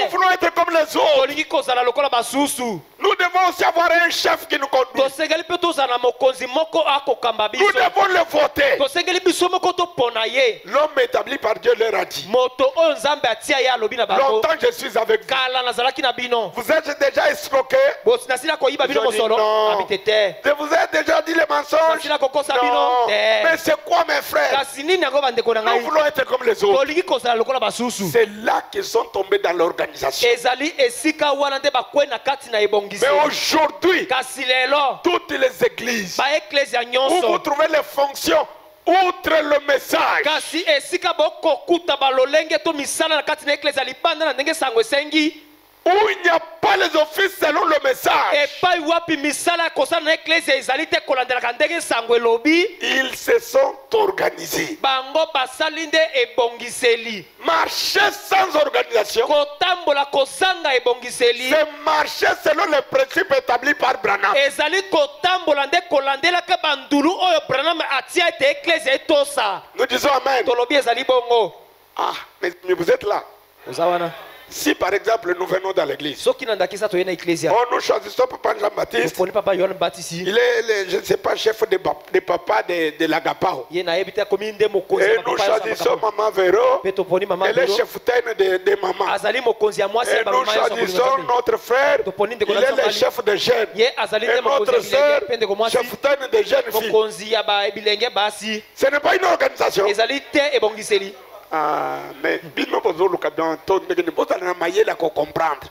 te. voulons être comme les autres. Tolingi kozala lokola basusu. Nous devons aussi avoir un chef qui nous conduit. Tosengeli mpe tozala na mokonzi moko akokamba Nous biso. devons le voter. Tosengeli biso moko topona ye. L'homme établi par Dieu leur a dit. Moto oyo nzambe atia ye alobi na bango. Longtemps je suis avec vous. Kala nazalaki na bino. Vous êtes déjà escroqués. Bosi nasila koyiba bino Je dis mosolo. non. Abi te te. Je vous ai déjà dit les mensonges. Nasila kokosa bino. Non. Te. Mais c'est quoi mes frères? Kasi nini yango bandeko na Nous ngai? voulons être comme les autres. Tolingi kozala lokola basusu. C'est là qu'ils sont tombés dans l'organisation. Ezali esika wana nde bakwe na kati na Mais ebongiseli. aujourd'hui, Kasi lelo toutes les églises ba eklezia où vous nyonso. trouvez les fonctions, outre le message, Kasi esika bokokuta balolenge to misala na kati na eklezia libanda na ndenge sango esengi. où il n'y a pas les offices selon le message, Epai wapi misala kosala na eklezia ezali te kolandelaka ndenge sango elobi. ils se sont organisés. Bango basali nde ebongiseli. Marcher sans organisation, Kotambola kozanga ebongiseli. c'est marcher selon les principes établis par Branham. Ezali kotambola nde kolandelaka bandulu oyo Branham atia ete eklezia etosa. Nous disons Amen. Tolobi ezali bongo. Ah, mais vous êtes là. Ozawana. Si par exemple nous venons dans l'église, Soki na ndakisa toye na eklezia. nous choisissons Papa Jean-Baptiste, Poni papa Yohane Batisi. il est, je ne sais pas, chef de papa de l'Agapao. Ye na yebita komi nde mokonzi Et ya nous papa ya choisissons Sambaka. Maman Véro, Pe toponi mama elle est Vero. cheftaine de maman. Azali mokonzi ya mwasi Et ya nous bamama ya choisissons Sambaka. notre frère, il est le chef de jeunes. Ye azali Et nde mokonzi notre ya sœur, bilenge pe ndeko mwasi. cheftaine de jeunes filles. Mokonzi ya ba bilenge basi. Ce n'est pas une organisation. Ezali te ebongiseli. Ah, mais bino bozoluka bien to ndenge bozala na mayele ko comprendre.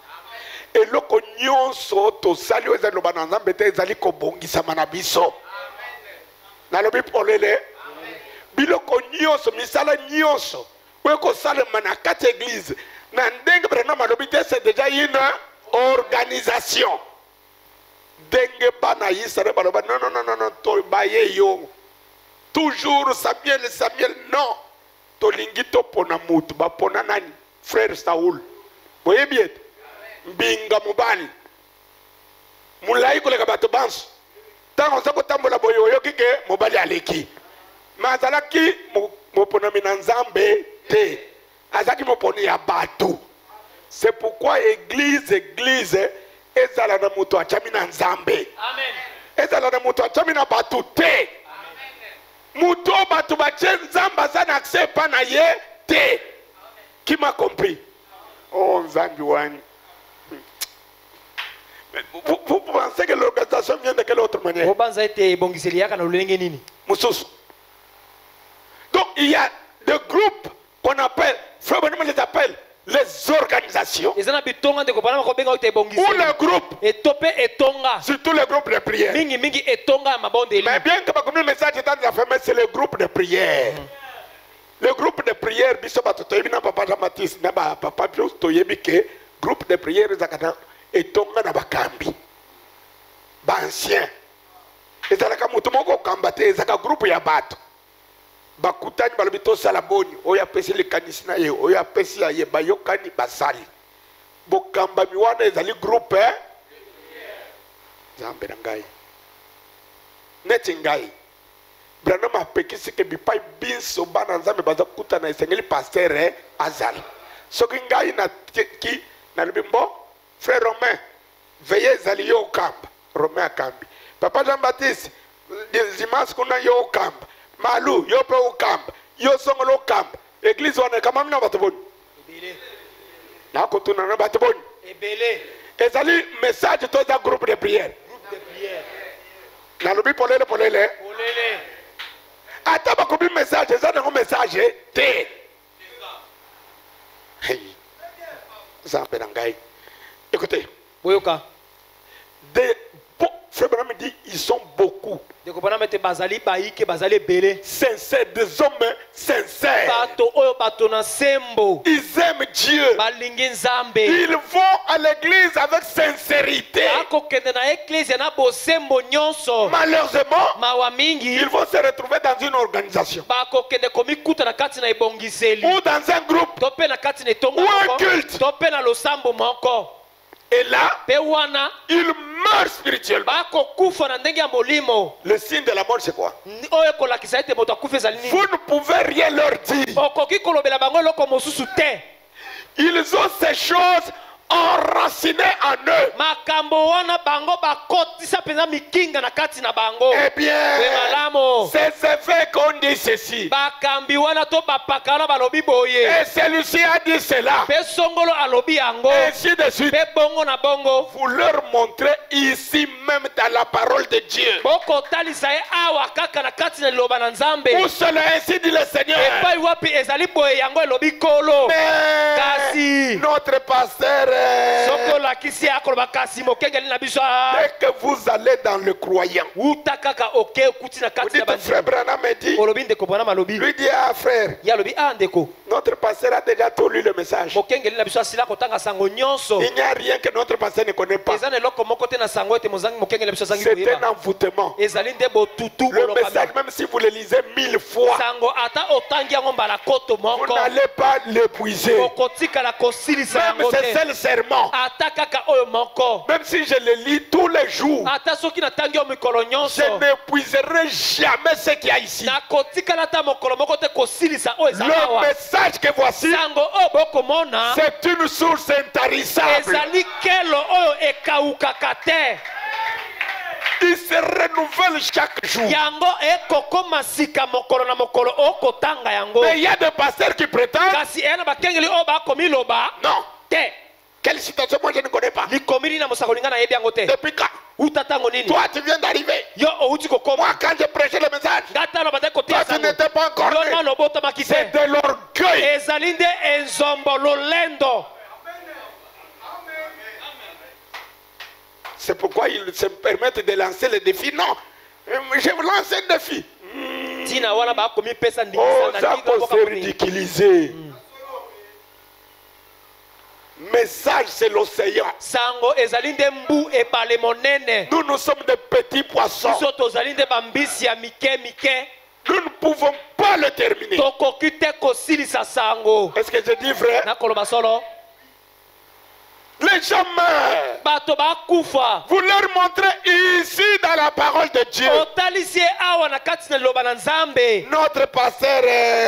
Eloko nyonso tosali oyo ezali loba na nzambe te ezali kobongisama na biso. Nalobi polele. Biloko nyonso misala nyonso oyo kosalema na kati ya église na ndenge Branham alobi te c'est déjà une organisation. Ndenge bana Israël baloba non non non non non to baye yo. Toujours Samuel non. Tolingi to pona mutu ba pona nani frère Saoul. Voyez bien. mbinga mobali mulai koleka bato banso ntango oza kotambola boye oyoki ke mobali aleki me azalaki moponami na nzambe te azalaki moponi ya bato. C'est pourquoi église ezala na moto achami na nzambe, ezala na moto achami na bato te. Moto bato bache nzambe aza na accès pa na ye te. Qui m'a compris? Oh nzambi wani. Vous pensez que l'organisation vient de quelle autre manière? Donc il y a des groupes qu'on appelle, frère Bonhomme les appelle les organisations. Ou les groupes. Surtout les groupes de prière. Mais bien que le message est dans la famille, c'est le groupe de prière. Le groupe de prière, groupe de prière etonga na bakambi bancien ezalaka mutu moko kambate ezaka groupe ya bato bakutani balobi tosala boni oyo apesi likanisi na ye oyo apesi ya ye bayokani basali bokambami wana ezali groupe nzambe na ngai neti ngai Branham apekisi ke bipai binso bana nzambe baza kutana esengeli pasteur azali soki ngai na ki na lubimbo Frère Romain, veillez à l'yo camp. Romain à Cambi. Papa Jean-Baptiste, dimanche qu'on a yo camp. Malou, yo pe au camp. Yo song lo camp. Église on est quand même na batobon. Ebele. Na ko tuna na batobon. Ebele. Ezali message to za groupe de prière. Groupe de prière. Na lobi polele. Polele. Ata ba ko bi message, ça na message te. Hey. Ça pe ngai. Écoutez, Frère Branham dit ils sont beaucoup. Sincères, des hommes sincères. Ils aiment Dieu. Ils vont à l'église avec sincérité. Malheureusement, ils vont se retrouver dans une organisation ou dans un groupe ou un culte. Et là, il meurt spirituellement. Le signe de la mort, c'est quoi? Vous ne pouvez rien leur dire. Ils ont ces choses enracinées en eux. Eh bien, c'est fait qu'on dit ceci. Et celui-ci a dit cela. Ainsi de suite. Vous leur montrez ici même dans la parole de Dieu. Où cela ainsi dit le Seigneur. Mais notre pasteur, dès que vous allez dans le croyant, vous dites frère Branham dit, lui dit ah frère, notre pasteur a déjà tout lu le message. Il n'y a rien que notre pasteur ne connaît pas. C'est un envoûtement. Le message, même si vous le lisez 1000 fois, vous n'allez pas l'épuiser. Même c'est seul serment. Même si je le lis tous les jours, je n'épuiserai jamais ce qu'il y a ici. Le message que voici, c'est une source intarissable. Il se renouvelle chaque jour. Mais il y a des pasteurs qui prétendent. Non. Quelle situation moi je ne connais pas. Depuis quand? Toi tu viens d'arriver. Moi quand j'ai prêché le message, toi tu n'étais pas encore né. C'est de l'orgueil. C'est pourquoi ils se permettent de lancer le défi. Non, je vous lance un défi. Oh, ça peut se ridiculiser. Message, c'est l'océan. Nous, nous sommes des petits poissons. Nous ne pouvons pas le terminer. Est-ce que je dis vrai? Les gens meurent. bato bakufa Vous leur montrez ici dans la parole de Dieu. otalisi awa na kati na liloba na nzambe Notre pasteur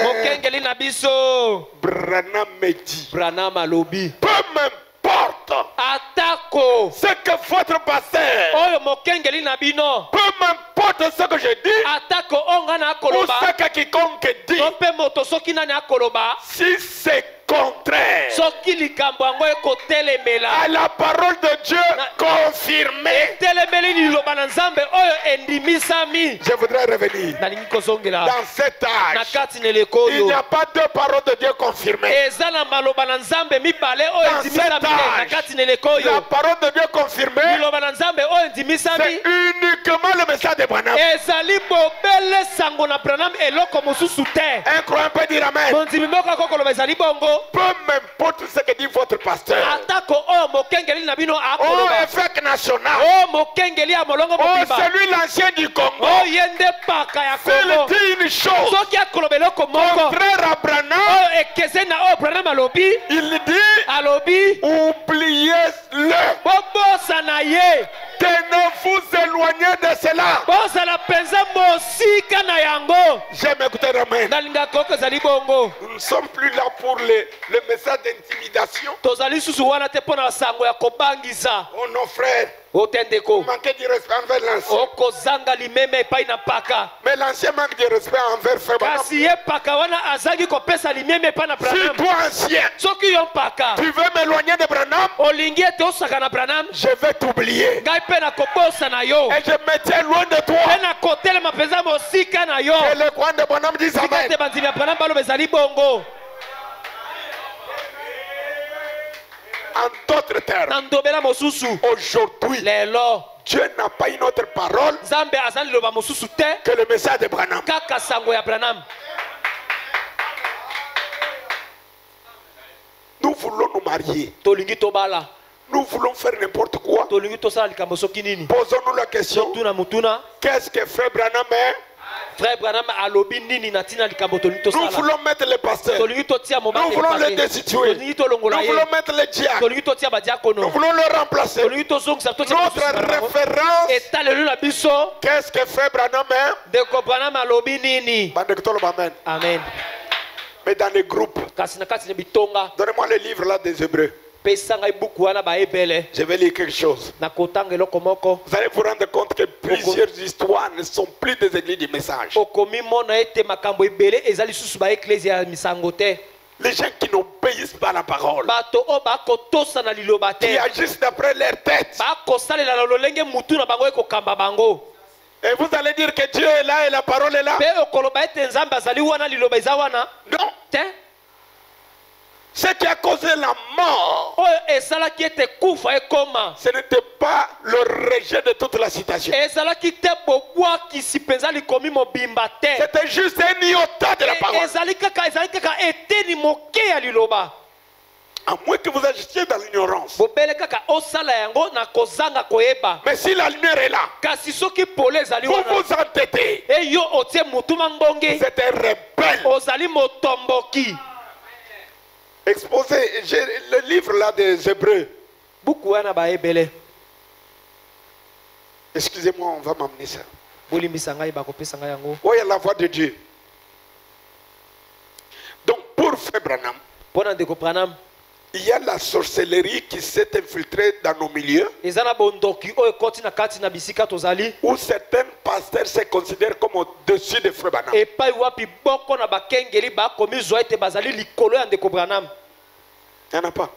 mokengeli na biso Branham me dit. Branham alobi Peu m'importe atako ce que votre pasteur, oyo mokengeli na bino peu m'importe ce que je dis atako onga na ou akoloba ce que quiconque dit. to mpe moto soki nani akoloba Si c'est contraire soki likambo yango ekotelemela à la parole de Dieu confirmée, etelemeli liloba na nzambe oyo endimisami je voudrais revenir. nalingi kozongela Dans cet na âge, kati na eleko il n'y oyo a pas deux paroles de Dieu confirmées. eza na maloba na nzambe mibale oyo Dans endimisami cet na âge, kati na eleko la oyo parole de Dieu confirmée, liloba na nzambe oyo endimisami c'est uniquement le message de Branham. ezali bobele sango na Branham eloko mosusu te Un croyant peut dire Amen. mondimi moko akokoloba ezali bongo Peu m'importe ce que dit votre pasteur. atako oyo mokengeli na bino Oh, akoloba évêque national. oyo mokengeli ya molongo Oh, mobimba celui l'ancien du Congo. oyo ye nde paka ya S'il kongo dit une chose soki akoloba eloko moko contraire à Branham, oyo ekese na oyo Branham alobi il dit alobi oubliez-le. bobosana ye Que ne vous éloignez de cela. bozala mpenza mosika na yango J'aime écouter Amen. nalingaka oko ezali bongo Nous ne sommes plus là pour le message d'intimidation. tozali susu wana te mpo na sango ya kobangisa Oh nos frères, ote ndeko vous manquez du respect envers l'ancien. okozanga limeme epai na paka Mais l'ancien manque de respect envers frère Branham. kasi ye paka wana azangi kopesa limeme epai na Si Branham toi ancien, soki yo paka tu veux m'éloigner de Branham, olingi ete osaka na Branham je vais t'oublier. ngai mpe nakobosana yo Et je me tiens loin de toi. mpe nakotelema mpenza mosika na yo Et le coin de Branham dit tika Amen. ete bandimi ya Branham baloba ezali bongo En d'autres termes, na ndobela mosusu aujourd'hui, lelo Dieu n'a pas une autre parole nzambe aza liloba mosusu te que le message de Branham. kaka sango ya Branham Nous voulons nous marier. tolingi tobala Nous voulons faire n'importe quoi. tolingi tosala likambo soki nini Posons-nous la question. tuna mutuna Qu'est-ce que frère Branham est? frère Branham alobi nini na ntina likambo tolingi Nous tosala voulons mettre les pasteurs. tolingi totia Nous voulons les destituer. tolingi tolongola Nous ye voulons mettre les diacres. tolingi totia Nous badiakono voulons le remplacer. tolingi tozongisa totia Notre référence, etalelo na biso qu'est-ce que frère Branham est? ndeko Branham alobi nini Bandekutolo Amen. amen Mais dans les groupes, kasi na kati na bitonga donnez-moi le livre là des Hébreux. pesa ngai buku wana bayebele Je vais lire quelque chose. nakotanga eloko moko Vous allez vous rendre compte que plusieurs histoires ne sont plus des églises du message. okomi mona ete makambo ebele eza lisusu baeklezia ya misango te Les gens qui n'obéissent pas à la parole, bato oyo bakotosa na liloba qui te agissent d'après leur tête. bakosalela na lolenge mutu na bango ekokamba bango Et vous allez dire que Dieu est là et la parole est là. mpe okoloba ete nzambe azali wana liloba eza wana Non. te Ce qui a causé la mort, oyo esalaki ete kufa ekoma ce n'était pas le rejet de toute la citation. ezalaki te bobwakisi mpenza likomi mobimba te C'était juste un iota de la parole. ezali kaka eteni moke ya liloba À moins que vous agissiez dans l'ignorance. bobele kaka osala yango na kozanga koyeba Mais si la lumière est là, kasi soki pole ezali vous wana vous entêtez. eyo otie mutuma mbonge Vous êtes un rebelle. ozali motomboki Exposé, j'ai le livre là des Hébreux. buku wana bayebele Excusez-moi, on va m'amener ça. bolimbisa ngai bakopesa ngai yango Oh, il y a la voix de Dieu. Donc, pour Frère Branham, mpo na ndeko Branham il y a la sorcellerie qui s'est infiltrée dans nos milieux, eza na bondoki oyo ekoti na kati na bisika tozali où certains pasteurs se considèrent comme au-dessus de Frère Branham. epai wapi boko na bakengeli bakomi zwa ete bazali likolo ya ndeko Branham Il n'y en a pas.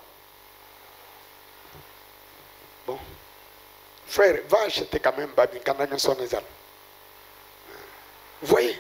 Bon. Frère, va acheter quand même Babi Kandanyo Sonezal. Vous voyez,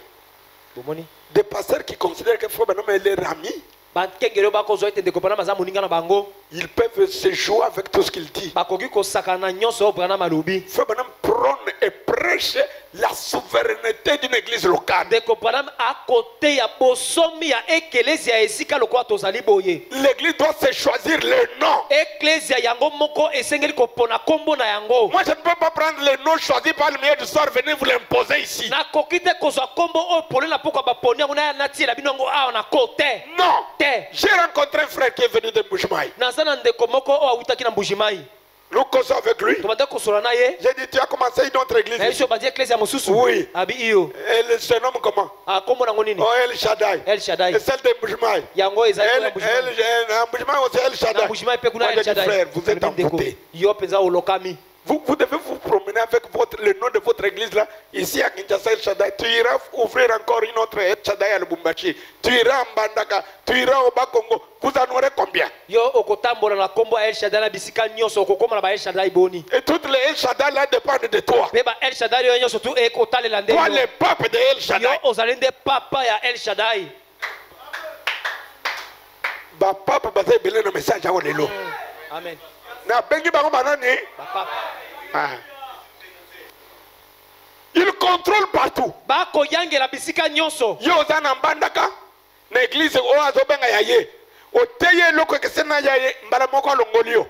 bomoni des pasteurs qui considèrent que Frère Branham est leur ami, bakengeli oyo bakozwa ete ndeko Branham aza moninga na bango ils peuvent se jouer avec tout ce qu'il dit. bakoki kosakana na nyonso oyo Branham alobi Frère Branham prône et prêche la souveraineté d'une église locale. ndeko Branham akote ya bosomi ya eklezia esika lokola tozali boye. L'église doit se choisir le nom. Eklezia yango moko esengeli kopona kombo na yango. Moi, je ne peux pas prendre le nom choisi par le milieu du soir, venir vous l'imposer ici. nakoki te kozwa kombo oyo polela pokwa baponi yango na natiela bino yango awa na kote Non. te. J'ai rencontré un frère qui est venu de Mbujimaï. naza na ndeko moko oyo awutaki na Mbujimai. Nous causons avec lui. tobanda kosola na ye. J'ai dit, tu as commencé une autre église na ye ici. so badi eklezia mosusu. Oui. abi iyo. Elle se nomme comment? kombo nango nini? Oh, El Shaddai. El Shaddai. Et celle de Mbujimaï. yango ezali Elle, na Mbujimai. Mbujimaï aussi El na Shaddai. Mbujimai pe kuna Moi, El j'ai dit, Shaddai. frère, vous êtes Ndeko, emportés. yo penza olokami. Vous devez vous promener avec le nom de votre église là, ici à Kinshasa El Shaddai. Tu iras ouvrir encore une autre El Shaddai à Lubumbashi. Tu iras en Bandaka, tu iras au Bas-Congo. Vous en aurez combien? yo okotambola na kombo ya El Shaddai na bisika nyonso okokoma na ba El Shaddai boni. Et toutes les El Shaddai là dépendent de toi. pe ba El Shaddai yo nyonso tu ekotalela nde Toi, yo. le pape de El yo Shaddai. ozali nde papa ya El Shaddai. Ba papa baza ebele na message awa lelo. amen. Na bengi bango banani? Papa. Ah. Il contrôle partout. bakoyangela bisika nyonso. Yo oza na Mbandaka na église oyo azobenga ya ye. Oteye eloko ekesena ya ye mbala moko alongoli yo.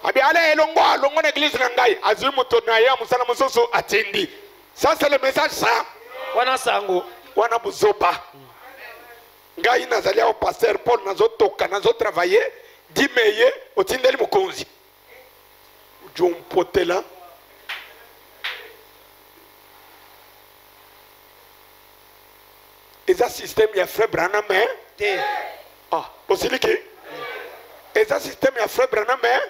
Abi ala elongo na église na ngai azwi moto na ye musala mosusu atindi. Ça c'est le message ça. wana sango. Wana buzoba. Ngai nazali au pasteur Paul nazotoka nazotravailler dimeye otindeli mokonzi. Jompotela. Eza système ya frère Branham hein? te. Ah, osiliki. Eza système ya frère Branham hein?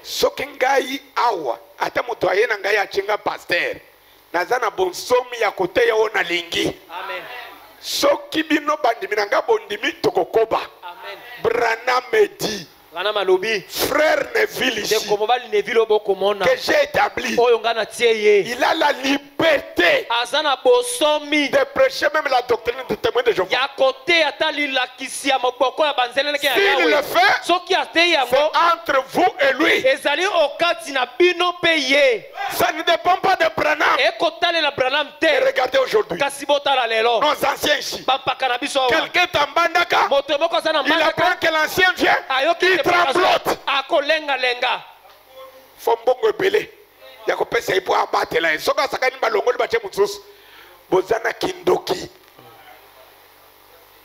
Soki ngai awa ata moto aye na ngai achinga pasteur. Naza na bonsomi ya kote ya ona lingi. amen. Soki bino bandimi na nga bondimi tokokoba. amen. Branham dit. wana malobi. Frère Neville ici. ndeko mobali Neville obokomona. Que j'ai établi. oyo nga na tie ye. Il a la liberté aza na bosomi. de prêcher même la doctrine du témoin de Jéhovah. ya kote ata lilakisi ya moboko ya banzeleleke ya S'il le fait, soki ate c'est yango entre vous et lui. ezali okati na bino mpe ye. Ça ne dépend pas de Branham. ekotalela Branham Et te. regardez aujourd'hui, kasi botala lelo. nos anciens ici. bampaka na biso awa. Quelqu'un est en Bandaka, moto moko aza na il apprend que l'ancien vient, il tremblote. akolengalenga. Fombongo ebele. Ya kopesa ipo abatela. Soka sakani balongoli bache mususu. Bozana kindoki.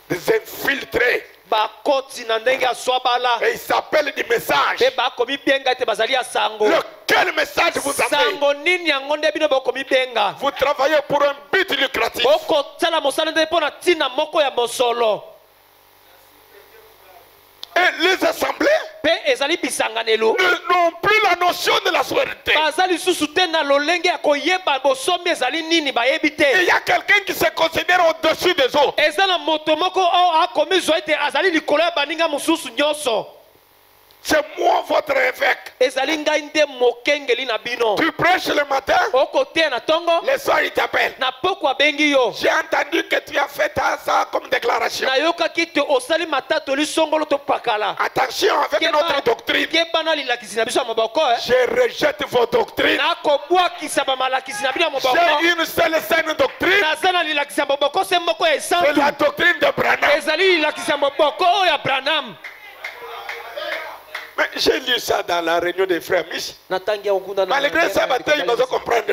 Des infiltrés. bakoti na ndenge ya swabala. Et il s'appelle du message. mpe bakomi benga ete bazali ya sango. Lequel message vous avez? sango nini yango nde bino bokomi benga. Vous travaillez pour un but lucratif. okosala mosala nde mpo na ntina moko ya mosolo. Et les assemblées mpe ezali bisanganelo. n'ont plus la notion de la souveraineté. baza lisusu te na lolenge ya koyeba bosomi ezali nini bayebi Et te. il y a quelqu'un qui se considère au-dessus des autres. eza na moto moko oyo akomi zwa ete azali likolo ya baninga mosusu nyonso. C'est moi votre évêque. ezali ngai nde mokengeli na bino. Tu prêches le matin, okoteya na ntongo le soir il t'appelle. na poko abengi yo. J'ai entendu que tu as fait ça comme déclaration. nayokaki te osali matatoli songolo to pakala. Attention avec notre doctrine. keba na lilakisi na biso ya moboko. Je rejette vos doctrines. nakobwakisa bamalakisi na bino ya moboko. J'ai une seule saine doctrine. naza na lilakisi ya moboko se moko ya C'est esantu. la doctrine de Branham. ezali lilakisi ya moboko oyo ya Branham. Mais j'ai lu ça dans la réunion des frères Mich. natangi ya kokunda na Malgré ça, il va comprendre.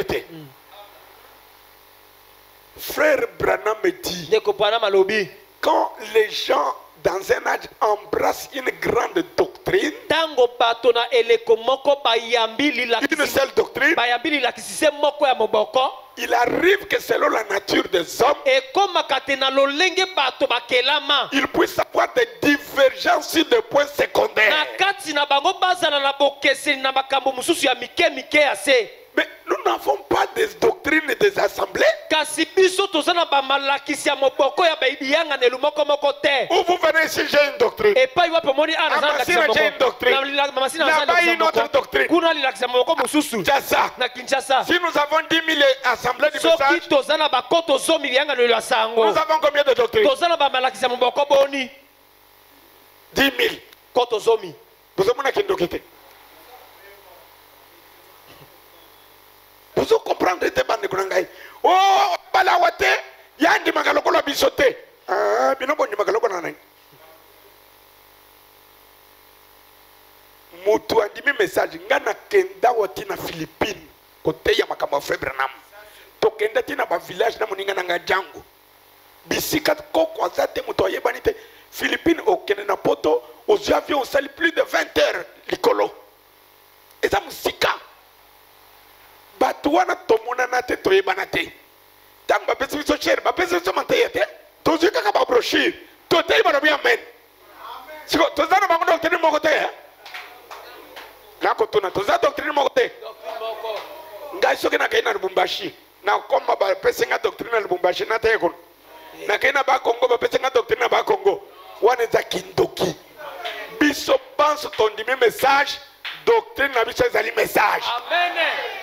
Frère Branham me dit, ndeko Branham alobi quand les gens dans un âge embrassent une grande doctrine, tango bato na eleko moko bayambi une lilakisi seule doctrine, bayambi lilakisi se moko ya moboko. il arrive que selon la nature des hommes, ekomaka te na lolenge bato bakelama. il puisse avoir des divergences sur des points na secondaires. kati na bango bazala na bokeseni na makambo mosusu ya mike mike ya se. Mais nous n'avons pas des doctrines des assemblées kasi biso toza na bamalakisi ya moboko ya biyanganelu moko moko te. où vous venez ici, j'ai une doctrine. epai wapi omoni Amasina j'ai une doctrine. Là-bas, une autre doctrine. kuna lilakisa moboko mosusu C'est ça. na Kinshasa. Si nous avons 10 000 assemblées du soki message, toza na bakoto zomi biyanganelu ya sango nous avons combien de doctrines? toza na bamalakisi ya moboko boni 10 000. koto zomi. Vous avez une doctrine. Vous comprenez? comprendre te bande kunangai. Oh, balawate, yandi magaloko la bisote. Ah, binobo ni magaloko nanai. Mutu andimi message ngana kenda wati na Philippines kote ya makamba frère Branham. To kenda tina ba village na muninga na jango. Bisika koko azate mutu ayebanite Philippines okene na poto aux avions sali plus de 20 heures likolo. Eza musika. Batu wana tomona na te toyebana te. Tang ba pesi so cher, ba pesi so manteyete. To zika ka ba brochure. To te ba bien amen. Siko to zana ba ngo doctrine moko te. Na ko tuna to za doctrine moko te. Ngai so kena kaina Lubumbashi. Na komba ba pesi nga doctrine na Lubumbashi na te ko. Na kaina ba Congo ba pesi nga doctrine na ba Congo. Wana za kindoki. Biso pense ton dimi message. Doctrine na biso ezali message. Amen.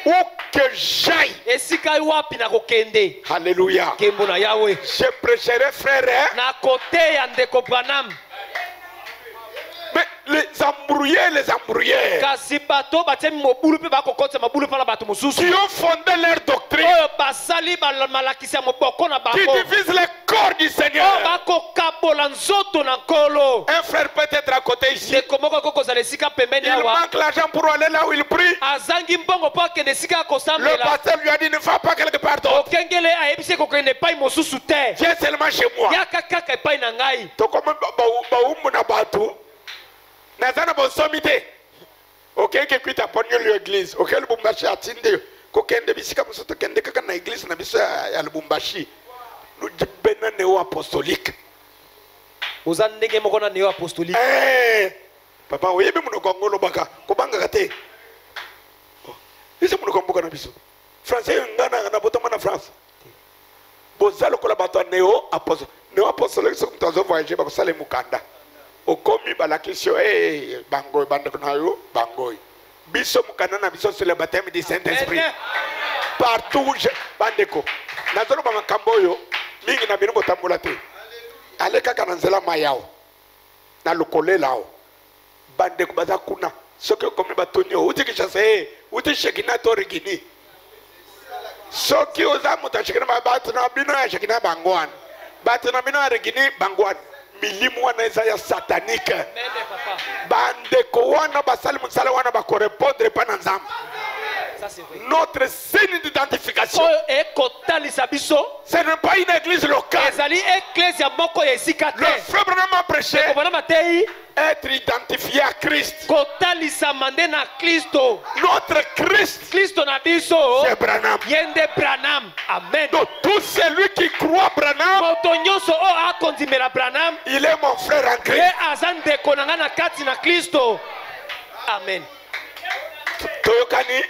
Où que j'aille. Esika wapi na kokende. Alléluia. Kembo na Yahweh. Je prêcherai frère. Na côté ya ndeko Branham. Mais les embrouillés. Kasi bato batemi mobulu pe bakokotsa mabulu pa na bato mosusu. Qui ont fondé leur doctrine. Oyo basali malakisa moboko na Qui bango. divisent le corps du Seigneur. Oyo bakokabola nzoto na nkolo. Un frère peut être à côté ici. Ndeko moko kokozala esika pembeni Il awa. manque l'argent pour aller là où il prie. Azangi mbongo po akende esika Le akosambela. pasteur lui a dit ne va pas quelque part d'autre. Okengele ayebisi kokende epai mosusu te. Viens seulement chez moi. Yaka kaka epai na ngai. To comme ba na batu. Nazana bon sommité. OK que kuita ponyo l'église. OK le Lubumbashi atinde. Ko kende bisika musoto kende kaka na église na biso ya Lubumbashi. Nous dibena néo apostolique. Oza ndenge moko na neo apostolique. Papa oyebi munoko ngolo baka kobanga kate. Ise munoko mboka na biso. Français ngana na botama na France. Bozalo kola bato neo apostolique. Neo apostolique so mtazo voyager ba sale mukanda. Okomi balakisio bangoy bandeko na yo bangoy. Biso mukanda na biso sur le baptême du Saint-Esprit. Partout bandeko. Nazolo ba makambo yo mingi na bino botambola te. Ale kaka na nzela mayao. Na lokole lao. Bandeko baza kuna. Soki okomi batonyo uti kishase uti shekina to rigini. Soki oza muta shekina batu na bino ya shekina bangwan. Batu na bino ya rigini bangwan. Milimu wana eza ya satanique. Bandeko wana basali musala wana ba correspondre pa na nzambe. Notre signe d'identification. Ce n'est pas une église locale. Le frère Branham a prêché être identifié à Christ. Notre Christ, c'est Branham. Amen. Donc tout celui qui croit Branham, il est mon frère en Christ. Amen. Toyokani.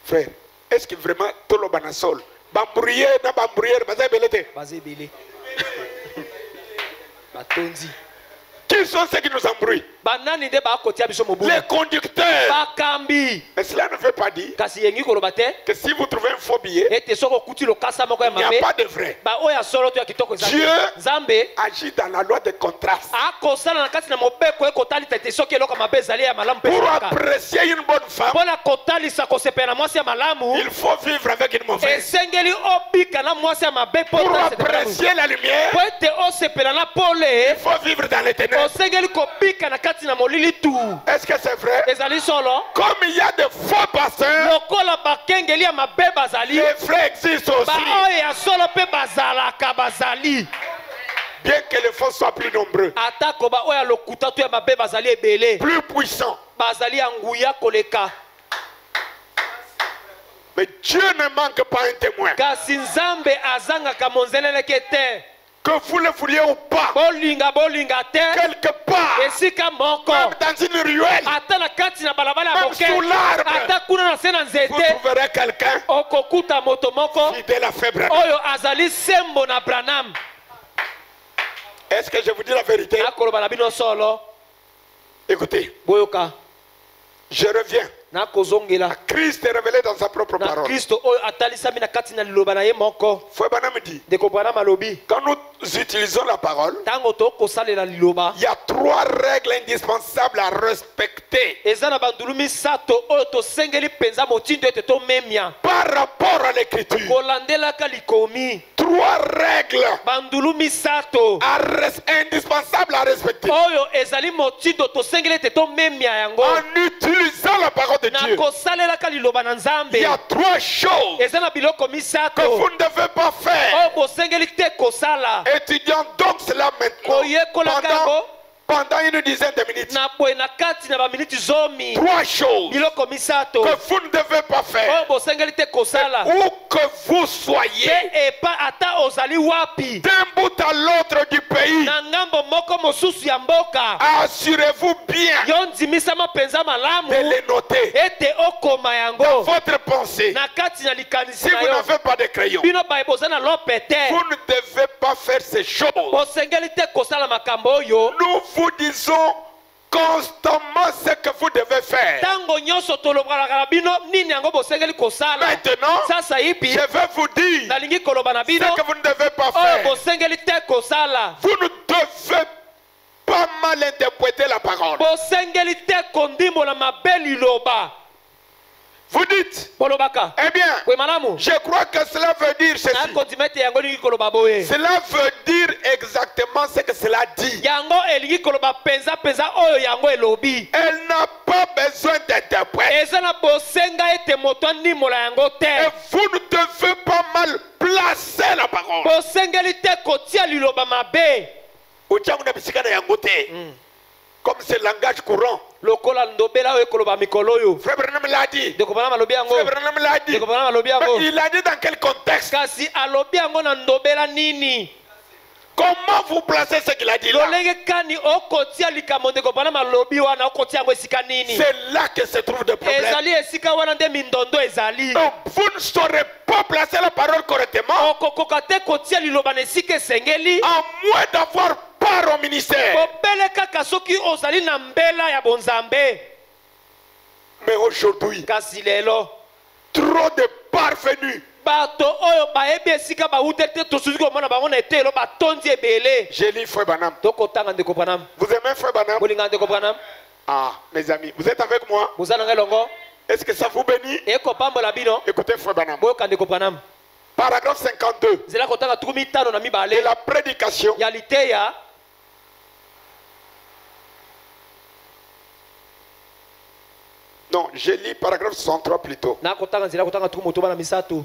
Frère, est-ce que vraiment tout le banasol bambrouiller na bambrouiller Bazebele. Batonzi. Qui sont ceux qui nous embrouillent? Les conducteurs. Mais cela ne veut pas dire que si vous trouvez un faux billet, il n'y a pas de vrai. Dieu agit dans la loi de contraste. Pour apprécier une bonne femme, il faut vivre avec une mauvaise. Pour apprécier la lumière, il faut vivre dans les ténèbres. Est-ce que c'est vrai? Comme il y a de faux pasteurs, les vrais existent aussi. Bien que les faux soient plus nombreux, plus puissants. Mais Dieu ne manque pas un témoin. Que vous le vouliez ou pas, quelque part, même dans une ruelle, même sous l'arbre, vous trouverez quelqu'un fidèle à frère Branham. Est-ce que je vous dis la vérité? Écoutez, je reviens. na kozongela Christ est révélé dans sa propre na parole. Kristo oyo atalisami na kati na liloba na ye moko. Frère Branham dit, Ndeko Branham alobi quand nous utilisons la parole, tango tokosalela liloba il y a 3 règles indispensables à respecter eza na bandulu misato oyo tosengeli mpenza motindo ete tomemia par rapport à l'écriture. kolandelaka likomi. 3 règles Bandulu misato indispensables à respecter oyo ezali motindo tosengeli ete tomemia yango en utilisant la parole de na Dieu. kosalelaka liloba na Il Nzambe. y a 3 choses Eza na biloko que misato vous ne devez pas faire. oyo bosengeli te kosala. Étudions donc cela maintenant Oyekolaka yango pendant une dizaine de minutes. na boye na kati na baminiti zomi. 3 choses Biloko misato que vous ne devez pas faire. oyo bosengeli te kosala Où que vous soyez, te epa ata ozali wapi d'un bout à l'autre du pays, na ngambo moko mosusu ya mboka, assurez-vous bien yo ndimisama mpenza malamu de les noter ete okoma dans yango votre pensée. na kati na likanisi Si na vous yo. n'avez pas de crayon, Bino baye boza na lope te vous ne devez pas faire ces choses. bosengeli te kosala makambo oyo. Nous vous disons constamment ce que vous devez faire. Tango nyonso tolobalaka na bino nini yango bosengeli kosala. Maintenant, Sasa hivi je vais vous dire nalingi koloba na bino ce que vous ne devez pas oyo faire. bosengeli te kosala. Vous ne devez pas mal interpréter la parole. Bosengeli te kondimbola mabe liloba. Vous dites, Bolobaka eh bien, kwe malamu je crois que cela veut dire ceci. nakondima ete yango elingi koloba boye. Cela veut dire exactement ce que cela dit. Yango elingi koloba penza penza oyo yango elobi. Elle n'a pas besoin d'interprète. Eza na bosenga ete moto andimola yango Et te. vous ne devez pas mal placer la parole. Bosengeli te kotia liloba mabe. Utiangu na bisika na yango te. Comme c'est le langage courant. Lokola ndobela oyo koloba mikolo oyo. Frère Branham l'a dit. Ndeko Branham alobi yango. Frère Branham l'a dit. Ndeko Branham alobi yango. Mais il a dit dans quel contexte? Kasi alobi yango na ndobela nini? Comment vous placez ce qu'il a dit là? Lolenge kani okotia likambo ndeko Branham alobi wana okotia yango esika nini? C'est là que se trouve le problème. Ezali esika wana nde mindondo ezali. Donc, vous ne saurez pas placer la parole correctement Okokoka te kotia liloba na esika esengeli. à moins d'avoir part au ministère. Obele kaka soki ozali na mbela ya bonzambe. Mais aujourd'hui, Kasi lelo trop de parvenus. bato oyo bayebi esika bawute te tosuki komona bango na etelo batondi ebele. J'ai lu Frère Branham. Tokotanga ndeko Branham. Vous aimez Frère Branham? Bolinga ndeko Branham. Ah, mes amis, vous êtes avec moi? Bozala ngai longo. Est-ce que ça vous bénit? Ekopambola bino. Écoutez Frère Branham. Boyoka ndeko Branham. Paragraphe 52 Zela kotanga tuku mitano na de mibale. la prédication. Ya liteya. Non, je lis paragraphe 63 plutôt. Na kotanga zela kotanga tuku motoba na misato.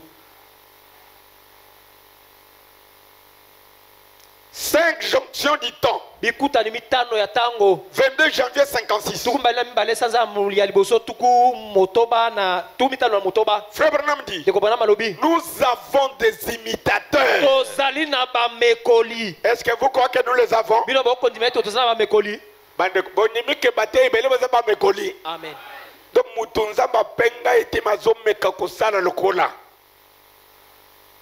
5 jonctions du temps. Bikuta ni mitano ya tango. 22 janvier 56. Tuku mbali na mibale sanza mulia liboso tuku motoba na tuku mitano na motoba. Frère Branham dit, Ndeko Branham alobi. nous avons des imitateurs. Tozali na bamekoli. Est-ce que vous croyez que nous les avons? Bino bokondima ete tozali na bamekoli. Bonimike bate ibele baza ba mekoli. Amen. Donc mutunza bapenga ete mazomeka kosala lokola.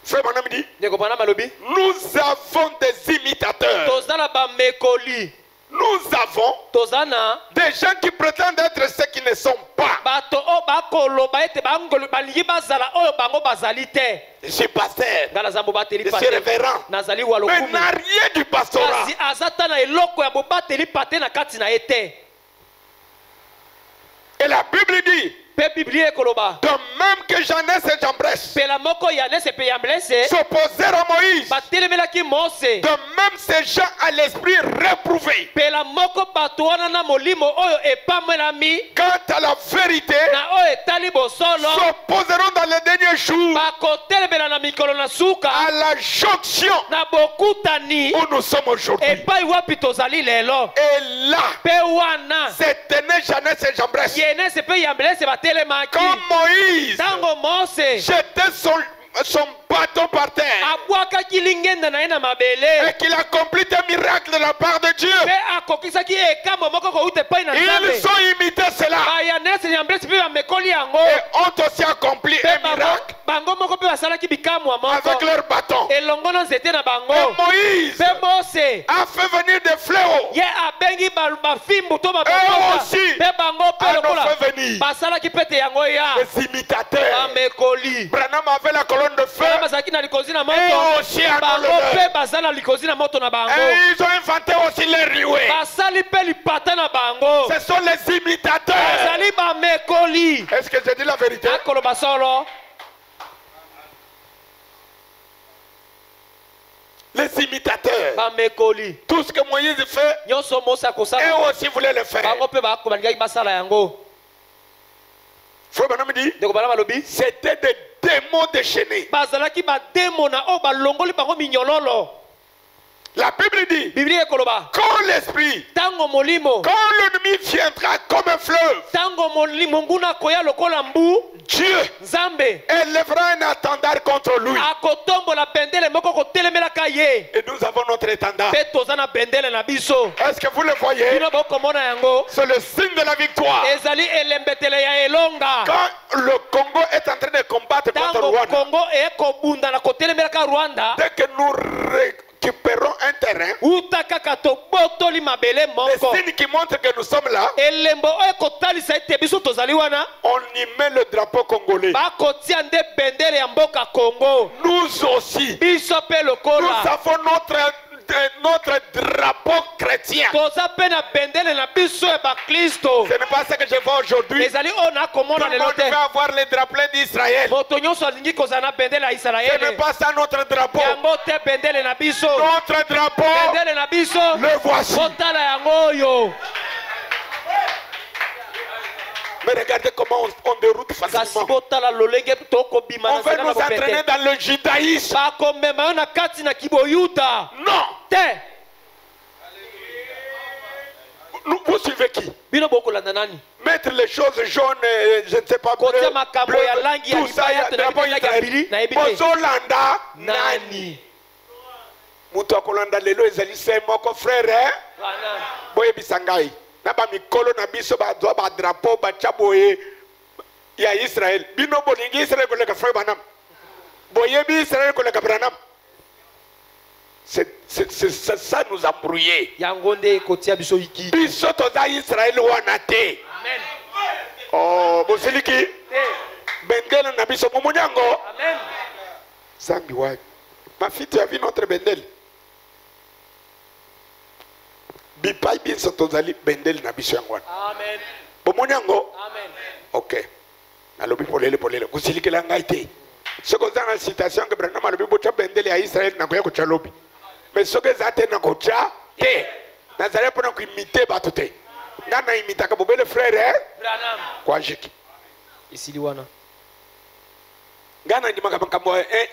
Frère Branham dit, Ndeko Branham alobi. nous avons des imitateurs. Tozali na bamekoli. Nous avons Tozali na des gens qui prétendent être ceux qui ne sont pas. bato oyo bakoloba ete balingi bazala oyo bango bazali te. Je suis pasteur. Ngai naza mobateli Je suis pate. révérend. Nazali wa Mais lokumu. n'a rien du pastorat. Kasi aza ta na eloko ya bobateli pate na kati na ye te. Et la Bible dit, Pe biblia ekoloba. de même que Jeannès et Jambres Pela moko Yanese pe Yamblese s'opposèrent à Moïse, batelemelaki Mose. de même ces gens à l'esprit réprouvé. Pela moko bato wana na molimo oyo epamwelami Quant à la vérité, na oyo etali bosolo s'opposeront dans les derniers jours bakotelemela na mikolo na suka à la jonction na bokutani où nous sommes aujourd'hui. epai wapi tozali lelo. Et là, Pe wana c'était né Jeannès et Jambres. Yenese pe Yamblese batelemaki. Comme Moïse Tango Mose jetait son bâton par terre abwakaki lingenda na ye na mabele et qu'il accomplit un miracle de la part de Dieu. pe akokisaki ekambo moko kouta epai na Ils Nzambe. ont imité cela Bayanese Yamblese pe bamekoli yango et ont aussi accompli pe un miracle bango moko pe basalaki bikamwa avec moko leur bâton. elongo na nzete na Et bango. Moïse Pe Mose a fait venir des fléaux ye abengi bafimbu to Et babokoka aussi, pe bango pe à nous lokola fait venir venir basalaki pete yango ya les imitateurs. bamekoli Branham avait la colonne de feu. Bana bazalaki na likozi na Et moto aussi à bango l'honneur. mpe baza na likozi na moto na bango Et ils ont inventé aussi les riouets. basali mpe lipata na bango Ce sont les imitateurs. bazali bamekoli Est-ce que je dis la vérité? akoloba solo Les imitateurs. bamekoli Tout ce que Moïse fait, nyonso mose eux akosala aussi voulaient le faire. bango mpe balingaki basala yango Frère Branham dit, ndeko bala balobi c'était des démons déchaînés. bazalaki bademona oyo balongoli bango minyololo La Bible dit, biblia ekoloba quand l'esprit, ntango molimo quand l'ennemi viendra comme un fleuve, ntango molimo nguna akoya lokola mbu Dieu nzambe élèvera un attendard contre lui. akotombola bendele moko kotelemelaka ye Et nous avons notre étendard. mpe toza na bendele na biso Est-ce que vous le voyez? bino bokomona yango C'est le signe de la victoire. ezali élembetele ya elonga Quand le Congo est en train de combattre contre ntango Rwanda, kongo ekobunda na kotelemelaka rwanda dès que nous récupérons un terrain, uta kaka tobotoli mabele le moko signe qui montre que nous sommes là, elembo oyo ekotalisa ete biso tozali wana on y met le drapeau congolais. bakotia nde bendele ya mboka kongo Nous aussi, biso mpe nous lokola avons notre drapeau chrétien. toza mpe na bendele na biso ya baklisto Ce n'est pas ce que je vois aujourd'hui. ezali oyo Tout nakomona le lelo monde te veut avoir le drapeau d'Israël. moto nyonso alingi kozala na bendele ya Ce n'est isalaele pas ça notre drapeau. yango te bendele na biso Notre drapeau, bendele na biso le voici. kotala yango oyo Mais regardez comment on déroute kasi facilement. botala lolenge tokobima On na veut nzela na nous entraîner bopete dans le judaïsme. bakomema yo na kati na kiboyuda Non. te Vous suivez qui? bino bokolanda nani Mettre les choses jaunes, je ne sais pas, kotia makambo ya langi ya tout ça, libaya to na drapeau langi ya bili na yebi te Bozolanda nani? nani Mutu akolanda lelo ezali se moko frère, hein? Wana. Boyebisa ngai. Na ba mikolo na biso ba doa ba drapeau ba chaboye ya Israël. Bino bolingi Israël koleka frère Branham. Boyebi Israël koleka Branham. Ça nous a brouillé. yango nde ekotia biso iki Biso toza Israël wana te. amen Oh, bosiliki. te Bendele na biso mumunyango. amen Zambi wa. Ma fille, tu as vu notre bendele? Bipai biso tozali bendele na biso yango wana. amen Bomunyango. amen Ok. Nalobi polele. Kusilikela ngai te. Soko za na citation que Branham alobi bocha bendele ya Israël na koya kocha lobi. Mais soko za te na kocha te. Na zale pona ku imiter bato te. Nga na imita ka bobele frère hein? Branham Kwa jiki. isili wana Nga na ndima ka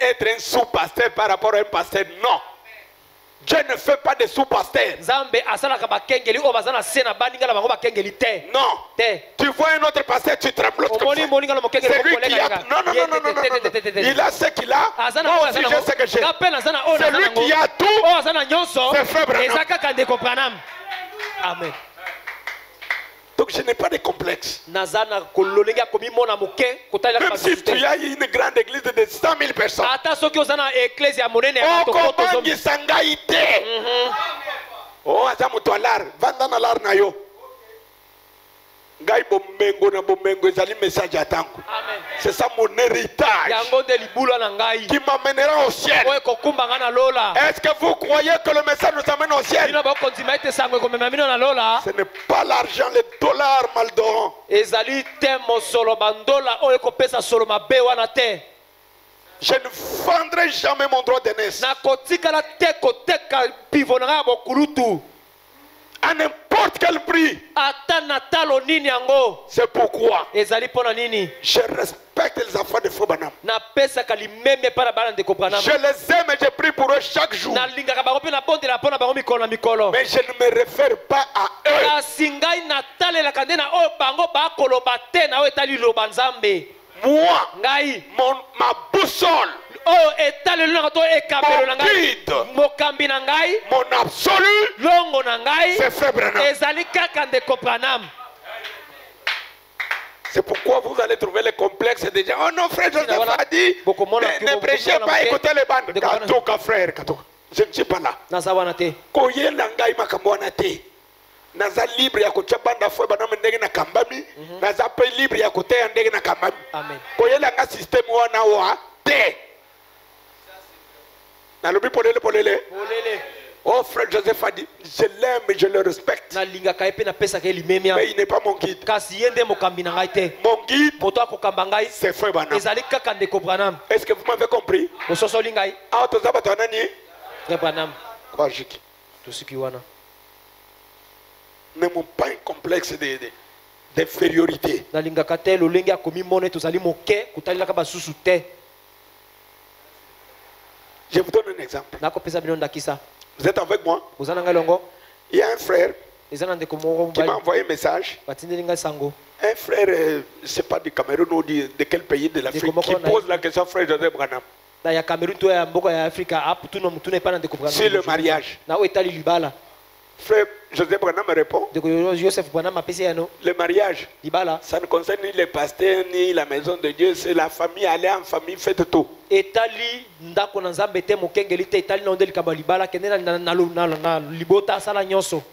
être un sous-pasteur par rapport à un pasteur non. Dieu ne fait pas de sous-pasteur. nzambe asalaka bakengeli oyo baza na se na baninga na bango bakengeli te Non. te Tu vois un autre pasteur, tu trembles comme omoni ça. moninga na mokengeli C'est lui qui a... kokoleka Non. Il a ce qu'il a. Moi aussi, je sais que j'ai. nga mpe naza na oyo C'est naza lui nango qui a tout. oyo aza na nyonso C'est frère Branham. eza kaka ndeko Branham amen Donc je n'ai pas de complexe. naza na kololenge ya komimona moke kotalelaka Même si basusu te tu as une grande église de 100 000 personnes. ata soki oza na eklese ya monene ya bato koto Okobangisa ngai te. Oh, aza moto alar. Vanda na lar na yo. Ngai bomengo na bomengo ezali message ya tango. amen C'est ça mon héritage yango nde libula na ngai qui m'amènera au ciel. oyo ekokumba ngai na lola Est-ce que vous croyez que le message nous amène au ciel? bino bokondima ete sango ekomema bino na lola Ce n'est pas l'argent, les dollars maldorants. ezali te mosolo bandola oyo ekopesa solo mabe wana te Je ne vendrai jamais mon droit d'aînesse nakotikala te koteka pivo na ngai ya bokulutu à n'importe quel prix. ata na talo nini yango C'est pourquoi ezali mpo na nini je respecte les enfants de Frère Branham. napesaka limeme mpa na bana ndeko Branham Je les aime et je prie pour eux chaque jour. nalingaka bango mpe nabondela mpo na bango mikolo na mikolo Mais je ne me réfère pas à eux. kasi ngai natalelaka nde na oyo bango bakoloba te na oyo etali liloba nzambe Moi, ngai ma boussole, oyo etaleli nanga to ekambelo na mon ngai guide, mokambi na ngai mon absolu, longo na ngai c'est Frère Branham. ezali kaka ndeko Branham C'est pourquoi vous allez trouver les complexes des gens. Oh non, frère Joseph a dit, ne prêchez pas, écoutez les bandes. Katoka, frère, katoka. Je ne suis pas là. naza wana te Koyela ngai makambo wana te. naza libre ya kotia banda fo banama ndenge na kambami naza pe libre ya koteya ndenge na kambami Amen. koyelanga système wana wa te nalobi polele Polele. oh frère Joseph a dit je l'aime et je le respecte Na linga kaipe na pesa ke limemia. mais il n'est pas mon guide Kasi yende mokambi na ngai te. mon guide Moto akokamba ngai. c'est frère Branham. Ezali kaka ndeko Branham. Est-ce que vous m'avez compris Bososoli ngai. ah toza bato ya nani Frère Branham. kwa jiki Tosuki wana. n'aimons pas un complexe d'infériorité. Na linga kate lolenge akomi mone tozali moke kutalila ka basusu te. Je vous donne un exemple. Na ko pesa bino ndakisa. Vous êtes avec moi? Bozana ngai longo. Il y a un frère Ezana ndeko moko qui m'a mobali. envoyé un message. Batindeli ngai sango. Un frère, je ne sais pas du Cameroun ou de quel pays de l'Afrique, qui pose la question frère Joseph Branham Na ya Cameroun to ya mboka ya Afrika apu tuno mutune pana ndeko Branham. sur le mariage. Na etali libala. Frère Joseph Branham me répond Ndeko Joseph Branham apesi yano le mariage, libala. ça ne concerne ni les pasteurs ni la maison de Dieu, c'est la famille, aller en famille, faites tout. Etali ndako na nzambe te mokengeli te etali na ondeli kaba libala kende na libota sala nyonso.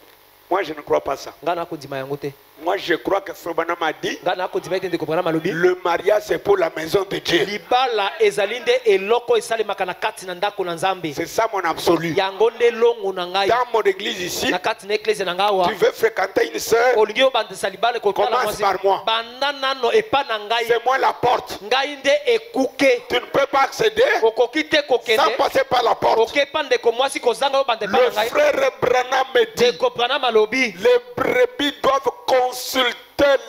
Moi, je ne crois pas ça. Ngana ko ndima yango te. Moi, je crois que frère Branham a dit Ngana ko ndima ete ndeko Branham alobi. le mariage, c'est pour la maison de Dieu. Libala ezali nde eloko esalemaka na kati na ndako na nzambe. C'est ça mon absolu. Yango nde longo na ngai. Dans mon église ici, Na kati na eklese na ngai wa. tu veux fréquenter une sœur, Olingi obandisa libala ekotala commence par moi. banda nano epa na ngai. C'est moi la porte. Ngai nde ekuke. Tu ne peux pas accéder Okoki te sans kokende. passer par la porte. Okepa ndeko mwasi kozanga obanda epa Le na ngai. frère Branham me dit Ndeko Branham alobi. les brebis doivent consulter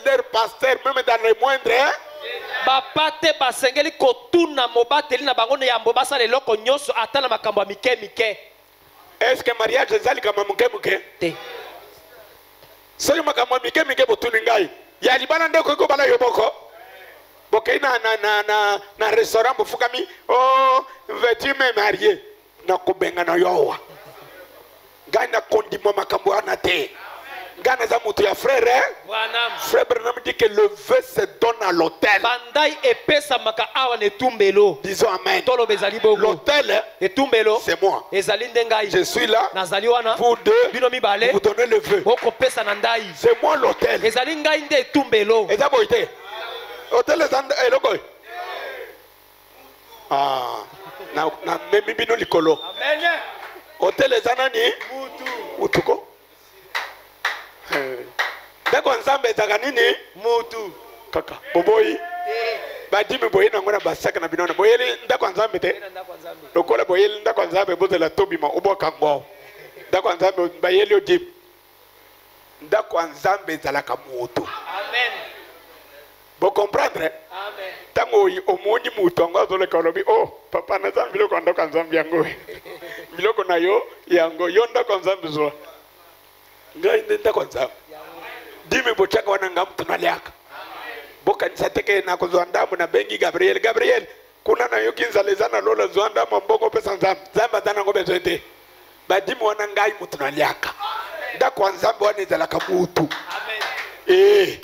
leur pasteur, même dans les moindres. Bapate basengeli kotuna mobateli na bango ne yambo basala eloko nyonso ata na makambo ya mike mike Est-ce que mariage ezali kama muke muke? te. Soki makambo mike mike botuni ngai. Ya libala nde koki kobala yo boko. Bokei na restaurant bofukami. Oh, veux-tu me marier? Na kobenga na yowa. Ngai na kondima makambo wana te. Ngai naza mutu ya frère. Branham Frère Branham dit que le vœu se donne à l'autel. bandai epesa maka awa na etumbelo Disons amen. tolo bezali bongo L'autel, etumbelo c'est moi. ezali nde ngai Je suis là. nazali wana Vous deux, bino mibale vous donnez le vœu. okopesa na ndai C'est moi l'autel. ezali ngai nde etumbelo Eza boy te. Hôtel ezanda eloko. Ah, na memi bino likolo. amen Hôtel ezana ni mutu mutuko. Ndako nzambe ezaka nini? mutu Kaka. Boboyi. Badimi boyi na ngona basaka na binona. Boyeli ndako nzambe te. Lokola boyeli ndako nzambe bozela tobima oboka ngbo. Ndako nzambe bayeli odip. Ndako nzambe ezalaka mutu. amen Vous comprendre? amen Tango omoni mutu ngo azoleka lobi oh papa na zambi loko ndako nzambe yango. Biloko na yo yango yo ndako nzambe zo. Ngai ndako nzambe. Dimi bochaka wana ngamtu naliaka. Boka nisateke na kuzwa ndamu na bengi Gabriel kuna na yoki nzalezana lola zwa ndamu mbongo pesa nzambe. Zamba dana ngobe zote. Badimi wana ngai mutu naliaka. Ndako nzambe wana ezalaka mutu. amen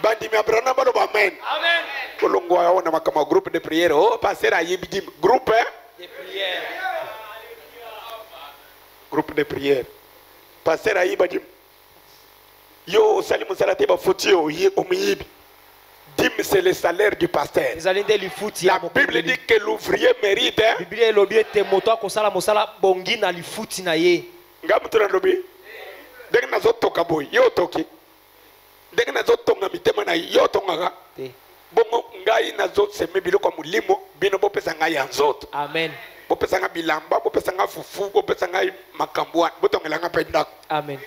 Bandimi Abraham balo ba amen. amen Kolongo wana makama groupe de prière. Oh pasteur ayibidim groupe de prière groupe de prière. Pasteur ayibadim. Yo salimu salate ba fotio yi omiyibi. Dim c'est le salaire du pasteur. ezali nde lifuti ya La Bible dit que l'ouvrier mérite. biblia elobi ete moto akosala mosala bongi na lifuti na ye Ngamutuna lobi. Ndenge nazotoka boy yo toki. Ndenge nazotonga mitema na yo tonga. te. Bongo ngai nazoseme biloko mulimo bino bopesa ngai ya nzoto. amen Bopesa ngai bilamba, bopesa ngai fufu, bopesa ngai makambo, botongela ngai pe ndako. amen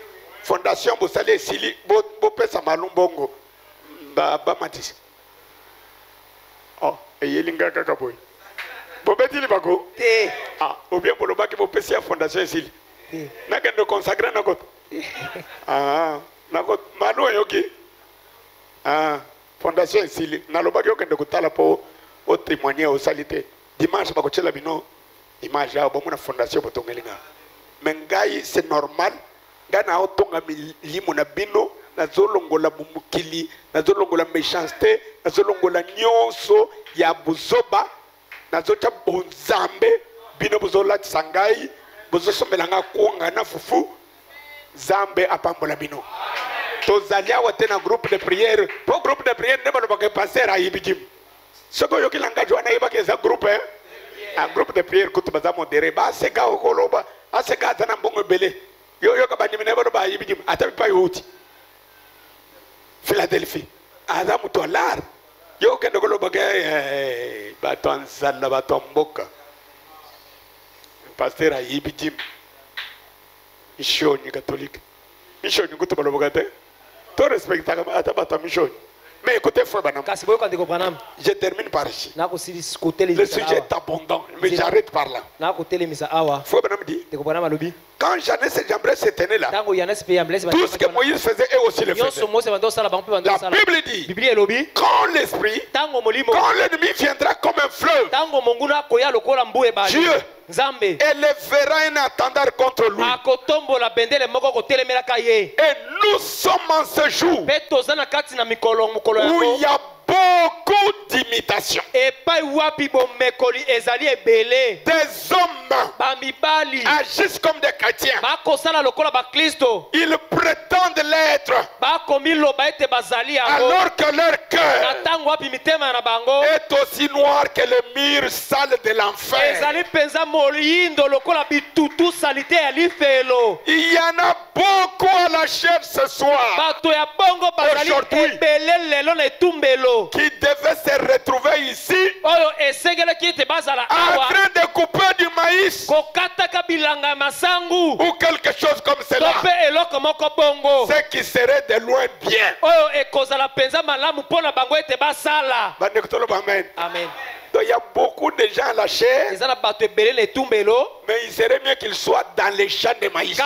Fondation bosali esili bopesa malumbongo ba matisi. Oh, eyelinga kaka boy. Bobeti libako. te Ah, obien bolobaki bopesi ya fondation esili. te Nakende consacrer nakot. Ah, nakot manu yoki. Ah, fondation esili. Nalobaki okende kutala po o témoigner au salité. Dimanche bakochela bino image ya bomuna fondation botongelinga. Mengai c'est normal. Gana otonga milimo na bino na zolongola mumukili na zolongola méchanceté na zolongola nyonso ya buzoba na zocha bonzambe bino buzola tsangai buzosomelanga kuanga na fufu Zambe apambola bino. Tozalia wote na groupe de prière. Pour groupe de prière ne pas que passer à Ibijim. Ce que yo ki langage wana iba ke za groupe hein. Un groupe de prière kutu baza modéré ba seka okoloba, aseka tana mbongo belé. Yo ka bandi ne ba Ibijim ata pa yoti. Philadelphie. Aza mutolar. Yo ke ndokoloba ke baton sala baton mboka. Pasteur à Ibijim. Mission catholique. Mission kutu baloba te. Tout respecte ta mission. Mais écoutez, frère Banam, je termine par ici. Le sujet est abondant, mais j'arrête par là. Frère Banam dit, quand Janès et Jambres s'éteignaient là, tout ce que Moïse faisait, eux aussi le faisaient. La Bible dit, quand l'esprit, quand l'ennemi viendra comme un fleuve, Dieu élèvera un attendard contre lui. Et nous sommes en ce jour où il y a beaucoup d'imitations. Des hommes agissent comme des chrétiens. Ils prétendent l'être alors que leur cœur est aussi noir que le mur sale de l'enfer. Il y en a beaucoup à la chair ce soir, aujourd'hui, qui devaient se retrouver ici en train de couper du maïs ou quelque chose comme cela, ce qui serait de loin bien. Amen. Donc il y a beaucoup de gens à la chair, mais il serait mieux qu'ils soient dans les champs de maïs.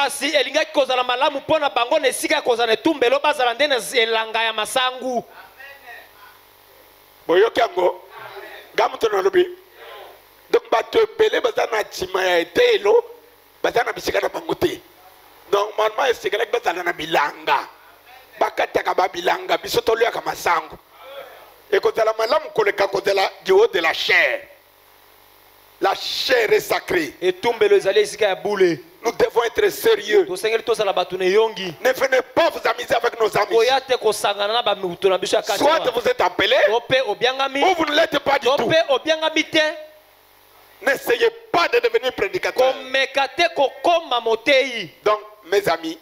Boyokango, gamutono lobi. Donc bato belé bazana tima ya etelo, bazana bisika na bangote. Donc normalement esika lek bazana na bilanga. Bakata ka bilanga bisoto lya ka masangu. Et quand la malamu koleka kozela du haut de la chair. La chair est sacrée. Et tumbelo ezali esika ya boule. Nous devons être sérieux. Ne venez pas vous amuser avec nos amis. Soit vous êtes appelés, ou vous ne l'êtes pas du tout. N'essayez pas de devenir prédicateur. Donc, mes amis,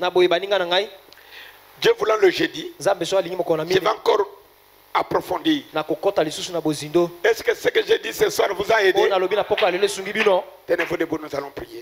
Dieu voulant le jeudi, je vais encore approfondir. Est-ce que ce que j'ai dit ce soir vous a aidé? Tenez-vous debout, nous allons prier.